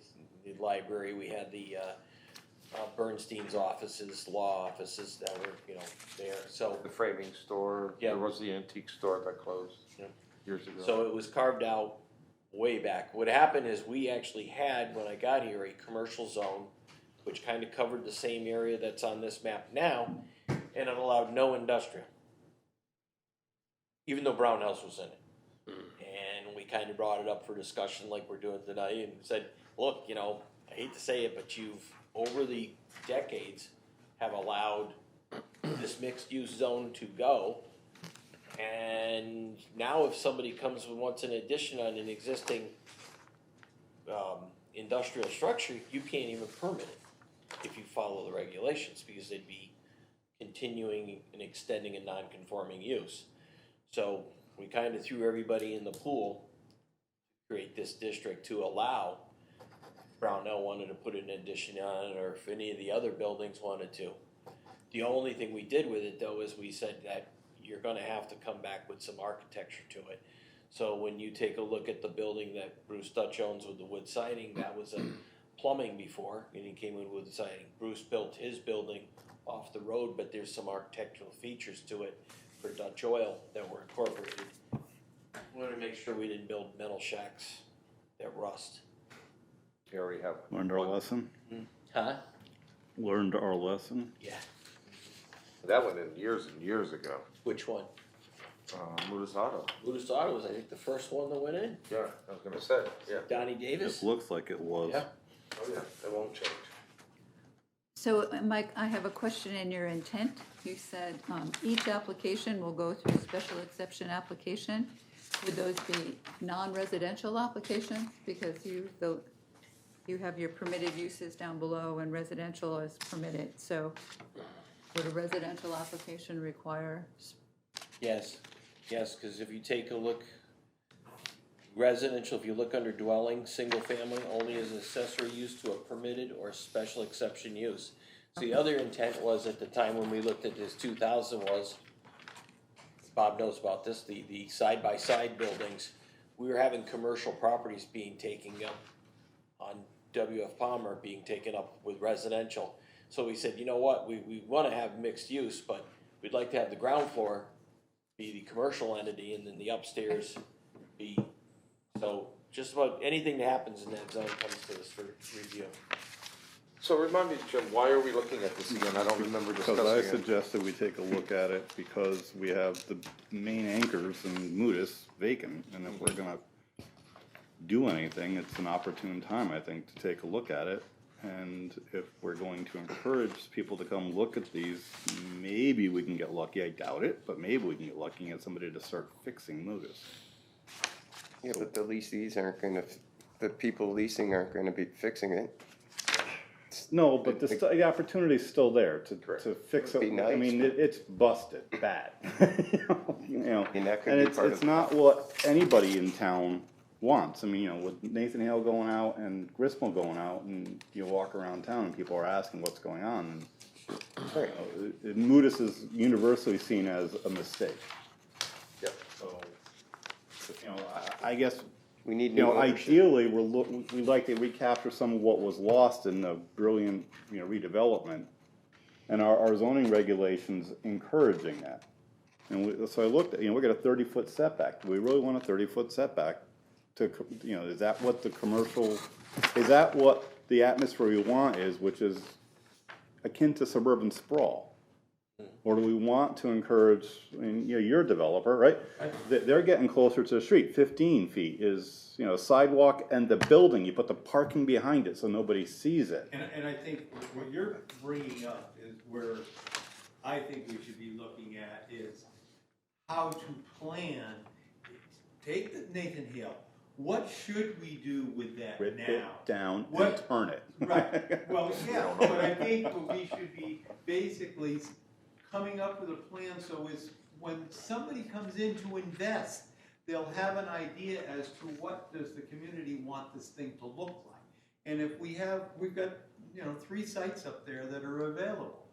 library, we had the Bernstein's offices, law offices that were, there. So The framing store, Yeah. there was the antique store that closed Yeah. years ago. So it was carved out way back. What happened is we actually had, when I got here, a commercial zone, which kind of covered the same area that's on this map now, and it allowed no industrial. even though Brown House was in it. And we kind of brought it up for discussion like we're doing tonight and said, look, you know, I hate to say it, but you've, over the decades, have allowed this mixed-use zone to go. And now if somebody comes and wants an addition on an existing industrial structure, you can't even permit it if you follow the regulations, because they'd be continuing and extending a non-conforming use. So we kind of threw everybody in the pool to create this district to allow Brownell wanted to put an addition on it, or if any of the other buildings wanted to. The only thing we did with it though is we said that you're gonna have to come back with some architecture to it. So when you take a look at the building that Bruce Dutch owns with the wood siding, that was a plumbing before, and he came in with siding. Bruce built his building off the road, but there's some architectural features to it for Dutch Oil that were incorporated. We wanted to make sure we didn't build metal shacks that rust. You already have. Learned our lesson? Huh? Learned our lesson? Yeah. That went in years and years ago. Which one? Muda's Auto. Buddhist Auto was, I think, the first one that went in. Yeah, I was gonna say, yeah. Donnie Davis? It looks like it was. Yeah. Oh, yeah, it won't change. So, Mike, I have a question in your intent. You said each application will go through a special exception application. Would those be non-residential applications? Because you have your permitted uses down below and residential is permitted. So would a residential application require? Yes, yes, because if you take a look, residential, if you look under dwelling, single family, only as accessory use to a permitted or special exception use. So the other intent was at the time when we looked at this 2000 was, Bob knows about this, the side-by-side buildings, we were having commercial properties being taken up on W.F. Palmer being taken up with residential. So we said, you know what, we want to have mixed use, but we'd like to have the ground floor be the commercial entity and then the upstairs be, so just about anything that happens in that zone comes to us for review. So remind me, Jim, why are we looking at this again? I don't remember discussing Because I it. suggested we take a look at it because we have the main anchors in Mudas vacant. And if we're gonna do anything, it's an opportune time, I think, to take a look at it. And if we're going to encourage people to come look at these, maybe we can get lucky. I doubt it, but maybe we can get lucky and get somebody to start fixing Mudas. Yeah, but the leasees aren't gonna, the people leasing aren't gonna be fixing it. No, but the opportunity's still there to fix it. Be nice, I mean, but- it's busted bad. You know, I mean, that could and be it's part it's of- not what anybody in town wants. I mean, you know, with Nathan Hale going out and Griswold going out, and you walk around town and people are asking what's going on. And, you know, Mudas is universally seen as a mistake. Yep. So, you know, I guess. We need You new know, ownership. ideally, we'd like to recapture some of what was lost in the brilliant, you know, redevelopment. And our zoning regulations encouraging that. And so I looked at, you know, we got a 30-foot setback. Do we really want a 30-foot setback to, you know, is that what the commercial, is that what the atmosphere we want is, which is akin to suburban sprawl? Or do we want to encourage, I mean, you know, you're a developer, right? They're getting closer to the street. 15 feet is, you know, sidewalk and the building, you put the parking behind it so nobody sees it. And I think what you're bringing up is where I think we should be looking at is how to plan, take the Nathan Hill, what should we do with that Rip now? it down and What- turn it. Right, well, yeah, but I think what we should be basically coming up with a plan so is when somebody comes in to invest, they'll have an idea as to what does the community want this thing to look like. And if we've got, you know, 3 sites up there that are available.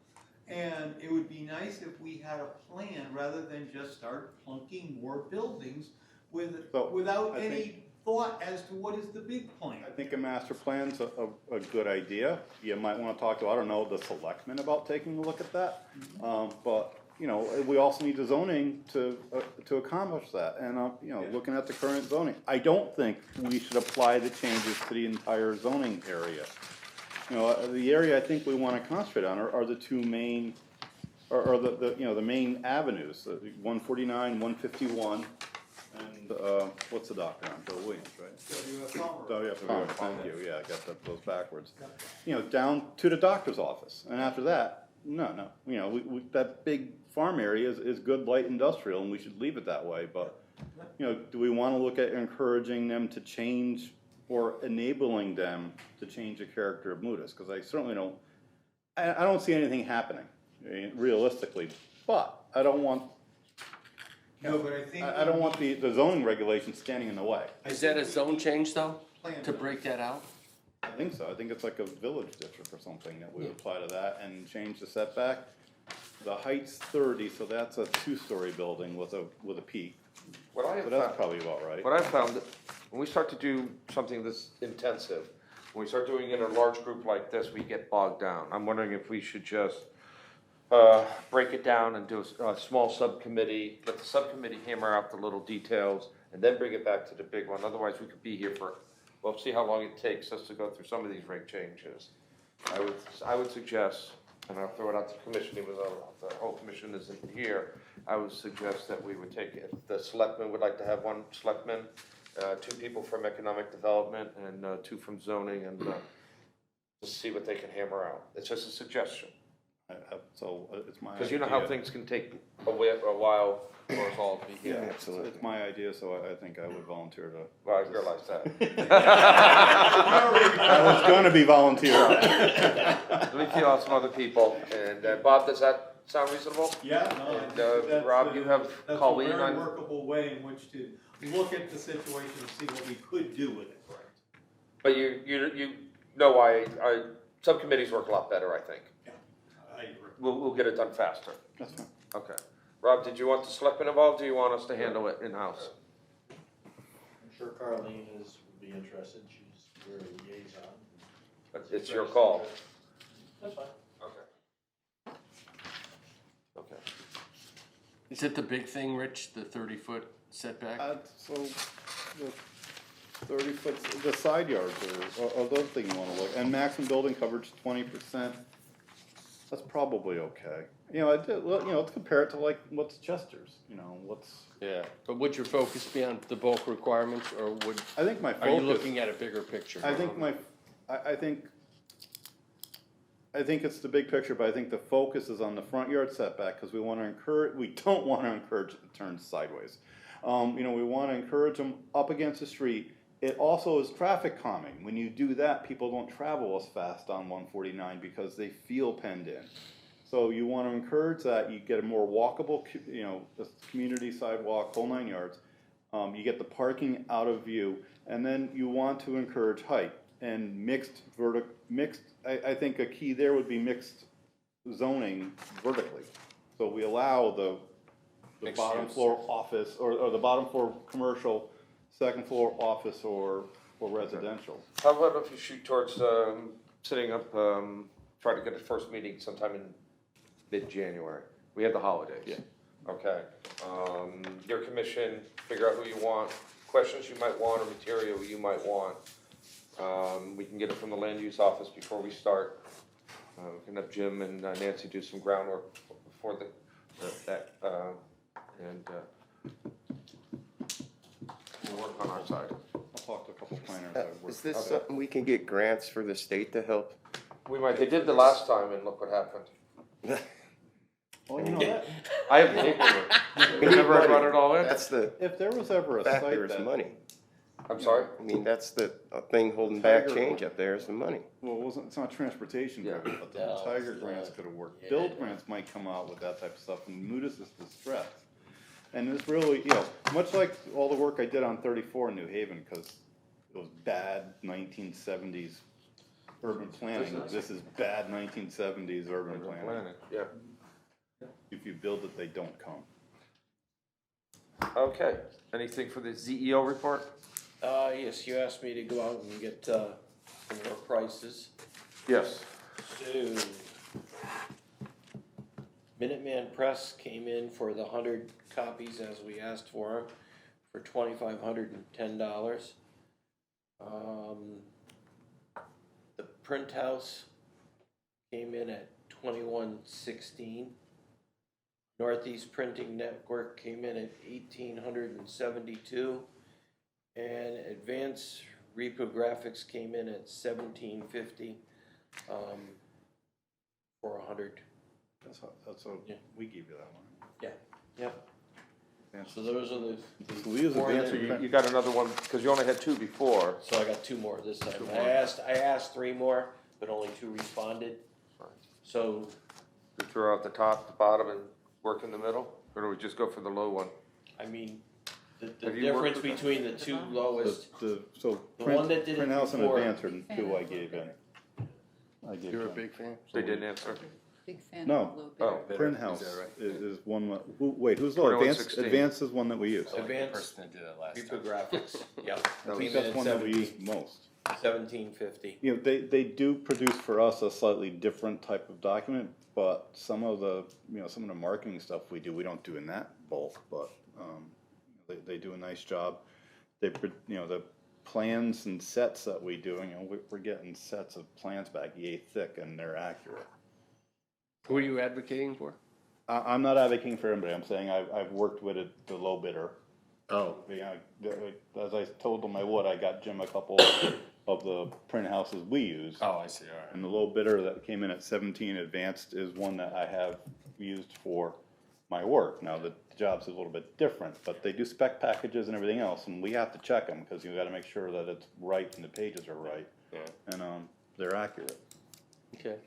And it would be nice if we had a plan rather than just start plunking more buildings without I any think- thought as to what is the big plan. I think a master plan's a good idea. You might wanna talk to, I don't know, the selectmen about taking a look at that. But, you know, we also need the zoning to accomplish that. And, you know, looking at the current zoning, I don't think we should apply the changes to the entire zoning area. You know, the area I think we wanna concentrate on are the 2 main or the main avenues, 149, 151, and, what's the doctor on, Bill Williams, right? WF Palmer. WF Palmer, thank you, yeah, I got those backwards. Down to the doctor's office, and after that, no, that big farm area is good light industrial, and we should leave it that way, but, do we wanna look at encouraging them to change or enabling them to change the character of Mudas? Because I certainly don't, I don't see anything happening, realistically, but I don't want, No, but I think. I don't want the zoning regulations standing in the way. Is that a zone change though, Plan. to break that out? I think so, I think it's like a village district or something that would apply to that and change the setback. The height's 30, so that's a 2-story building with a peak, What I have so that's found, probably about right. what I found, that when we start to do something this intensive, when we start doing it in a large group like this, we get bogged down. I'm wondering if we should just break it down and do a small subcommittee, let the subcommittee hammer out the little details, and then bring it back to the big one. Otherwise, we could be here for, well, see how long it takes us to go through some of these reg changes. I would suggest, and I'll throw it out to the commission, even though the whole commission isn't here, I would suggest that we would take, if the selectmen would like to have one selectman, 2 people from economic development, and 2 from zoning, and just see what they can hammer out. It's just a suggestion. So it's my idea. Because you know how things can take a while for us all to be Yeah, here. absolutely. It's my idea, so I think I would volunteer to. Well, I realize that. I was gonna be volunteer. Let me feel out some other people, and Bob, does that sound reasonable? Yeah, no, And, that's Rob, you have Colleen That's a on- very workable way in which to look at the situation and see what we could do with it. But you know why, subcommittees work a lot better, I think. I agree. We'll get it done faster. That's fine. Okay. Rob, did you want the selectmen involved, or do you want us to handle it in-house? I'm sure Carleen would be interested, she's very liaison. It's your call. That's fine. Okay. Okay. Is it the big thing, Rich, the 30-foot setback? So the 30-foot, the side yards are the other thing you wanna look, and maximum building coverage 20%. That's probably okay. Let's compare it to like what's Chester's, what's. Yeah, but would your focus be on the bulk requirements, or I think my are you focus, looking at a bigger picture? I think I think it's the big picture, but I think the focus is on the front yard setback, because we don't wanna encourage it to turn sideways. We wanna encourage them up against the street. It also is traffic calming. When you do that, people don't travel as fast on 149 because they feel penned in. So you want to encourage that. You get a more walkable, the community sidewalk, whole 9 yards. You get the parking out of view, and then you want to encourage height and mixed. I think a key there would be mixed zoning vertically. So we allow the Mixed bottom use. floor office or the bottom floor commercial, second floor office or residential. How about if you shoot towards setting up, try to get a first meeting sometime in mid-January? We have the holidays. Yeah. Okay. Your commission, figure out who you want, questions you might want, or material you might want. We can get it from the land use office before we start. We can have Jim and Nancy do some groundwork before that, and we'll work on our side. I'll talk to a couple planners. I work- Is this Okay. something we can get grants for the state to help? We might, they did the last time, and look what happened. Well, you know that, I have the paperwork. We need Remember I money. brought it all in? That's the if there was ever a site factor, is that, money. I'm sorry? I mean, that's the thing holding back Tiger- change up there is the money. well, it's not transportation Yeah. driven, but the No, Tiger it's grants not. could have worked. Yeah. Build grants might come out with that type of stuff, and Mudas is distressed. And it's really, much like all the work I did on 34 in New Haven, because it was bad 1970s urban planning. This is bad 1970s urban planning. Yeah. If you build it, they don't come. Okay. Anything for the ZEO report? Yes, you asked me to go out and get, some more prices. Yes. So, Minuteman Press came in for the 100 copies as we asked for them, for $2,510. The print house came in at $21.16. Northeast Printing Network came in at 1,872, and Advanced Reprographics came in at 1,750 for 100. That's what, Yeah. we gave you that one. Yep. Advanced- So those are the So we use four advanced that- print- You got another one, because you only had two before. So I got two more this time. Two I more. asked three more, but only two responded. Right. So You throw out the top, the bottom, and work in the middle? Or do we just go for the low one? I mean, the Have you worked difference with them? between the two lowest, So The print, one that did it print house and before- advanced are the two I gave in. I gave You're a them. big fan? They didn't answer. Big fan No. of Blue Oh. Bear. Print Is house that right? is one, wait, who's the, 2116. advanced is one that we use. I like the Advanced person that did it last time. reprographics, yeah. I Came think in that's at one that we use most. 1750. You know, they do produce for us a slightly different type of document, but some of the, some of the marketing stuff we do, we don't do in that bulk, but, they do a nice job. The plans and sets that we do, we're getting sets of plans back yay thick and they're accurate. Who are you advocating for? I'm not advocating for anybody, I'm saying I've worked with the low bidder. Oh, As I told them I would, I got Jim a couple of the print houses we use. oh, I see, all right. And the low bidder that came in at 17 advanced is one that I have used for my work. Now, the job's a little bit different, but they do spec packages and everything else, and we have to check them, because you gotta make sure that it's right and the pages are right, Yeah, and, they're accurate. okay.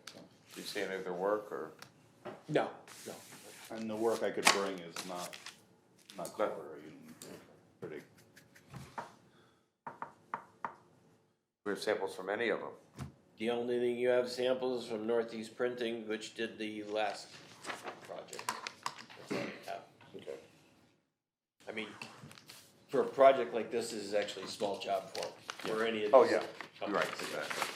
Do you see any of their work, or? No. And the work I could bring is not clever, pretty. We have samples from any of them. The only thing you have samples from Northeast Printing, which did the last project. That's all you have. Okay. I mean, for a project like this is actually a small job for any of these. Oh, yeah, you're right, companies. exactly.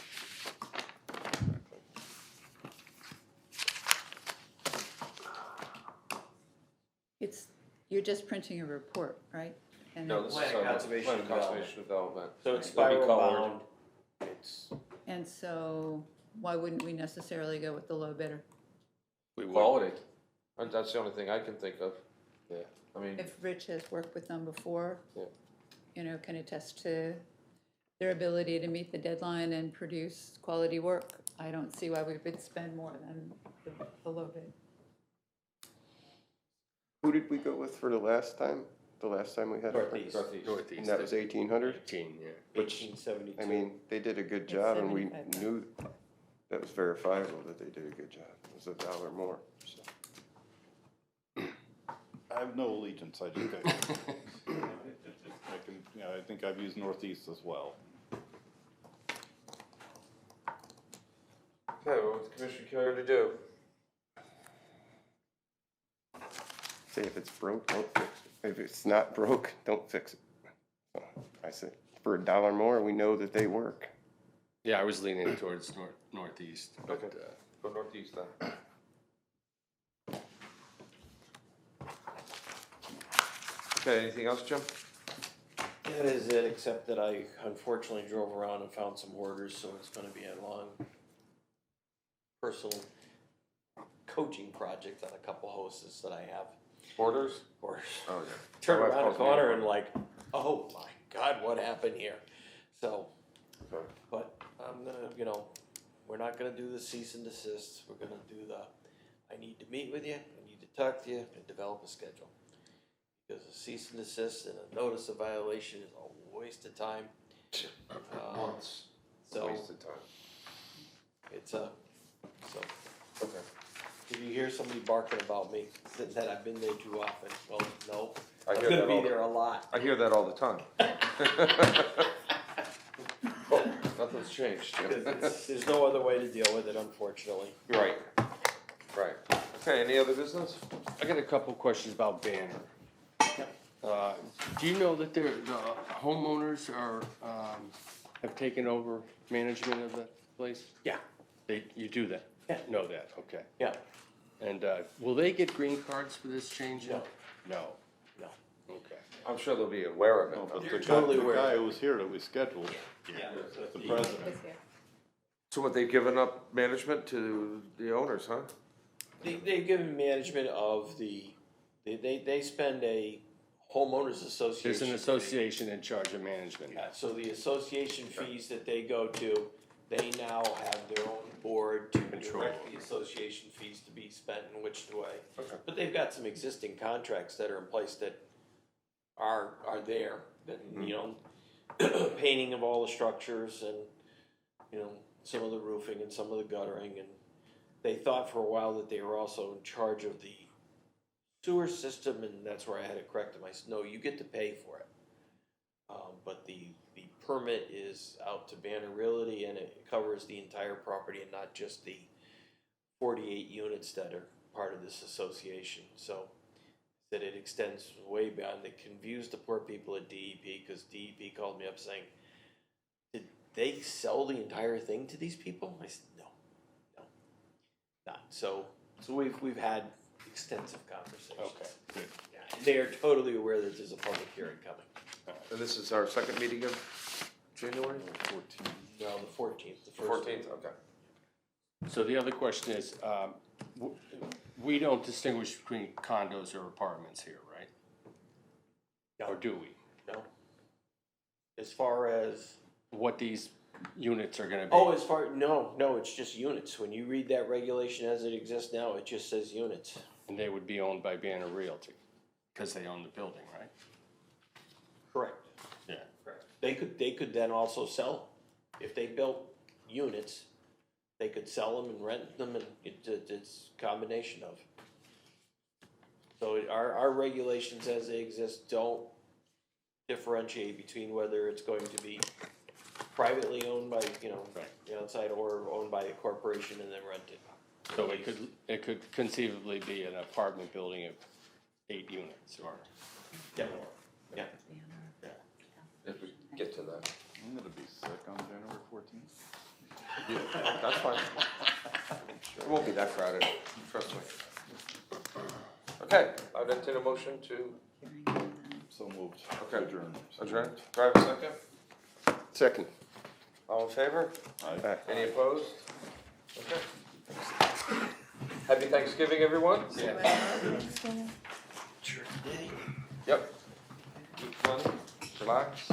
You're just printing a report, right? And No, this is Plan of conservation Plan of development. conservation development. So it's Will be spiral colored. bound. It's, And so, why wouldn't we necessarily go with the low bidder? We would. Quality. And that's the only thing I can think of. Yeah. I mean, If Rich has worked with them before, Yeah. can attest to their ability to meet the deadline and produce quality work, I don't see why we would spend more than the low bid. Who did we go with for the last time? The last time we had a Northeast. Northeast. And that was 1800? 18, yeah. Which, 1872. I mean, they did a good It's job, and we 75. knew that was verifiable that they did a good job. It was $1 more, so. I have no allegiance, I just, I think I've used Northeast as well. okay, what would the commission care to do? Say if it's broke, don't fix it. If it's not broke, don't fix it. So I say, for $1 more, we know that they work. Yeah, I was leaning towards northeast, but, Okay. Go northeast then. Okay, anything else, Jim? That is it, except that I unfortunately drove around and found some orders, so it's gonna be a long personal coaching project on a couple houses that I have. Orders? Or Oh, yeah. turn My wife around a calls me corner a and like, oh my God, what happened here? So, Okay. but I'm gonna, we're not gonna do the cease and desist, we're gonna do I need to meet with you, I need to talk to you, and develop a schedule. Because a cease and desist and a notice of violation is a waste of time. Months. So, Wasted time. it's so, Okay. did you hear somebody barking about me, that I've been there too often? Well, no, I I'm hear gonna that be all, there a lot. I hear that all the time. Oh, nothing's changed, Jim. There's no other way to deal with it, unfortunately. Right, right. Okay, any other business? I got a couple questions about Banner. Do you know that the homeowners have taken over management of the place? Yeah. You do that? Yeah. Know that, okay. Yeah. And, will they get green cards for this change? No. No? No. Okay. I'm sure they'll be aware of it. No, but though. the totally guy, the aware. guy who was here that we scheduled, Yeah. the president. This year. So what, they've given up management to the owners, huh? They've given management of they spend a homeowners association. There's an association in charge of management. Yeah, so the association fees that they go to, they now have their own board to Control. direct the association fees to be spent in which way. Okay. But they've got some existing contracts that are in place that are there, that, you know, painting of all the structures and, you know, some of the roofing and some of the guttering, and they thought for a while that they were also in charge of the sewer system, and that's where I had to correct them. I said, no, you get to pay for it. But the permit is out to Banner Realty, and it covers the entire property and not just the 48 units that are part of this association. So that it extends way beyond. It confused the poor people at DEP, because DEP called me up saying, did they sell the entire thing to these people? I said, no, not. So we've had extensive conversations. Okay, good. Yeah, and they are totally aware that there's a public hearing coming. And this is our second meeting of January? 14. No, the 14th, the first. 14th, okay. So the other question is, we don't distinguish between condos or apartments here, right? No. Or do we? No. As far as, What these units are gonna be? oh, no, it's just units. When you read that regulation as it exists now, it just says units. And they would be owned by Banner Realty, because they own the building, right? Correct. Yeah. Correct. They could then also sell, if they built units, they could sell them and rent them, and it's a combination of. So our regulations as they exist don't differentiate between whether it's going to be privately owned by, you know, Right. the outside, or owned by a corporation and then rented. So it could conceivably be an apartment building of 8 units, or, Yeah. Yeah. If we get to that. I'm gonna be sick on January 14th. That's fine. It won't be that crowded, trust me. Okay, I'd entertain a motion to So moved. Okay. Adjourn. adjourn. Do I have a second? Second. All in favor? Aye. Any opposed? Okay. Happy Thanksgiving, everyone. Sure. Yep. Eat fun, relax.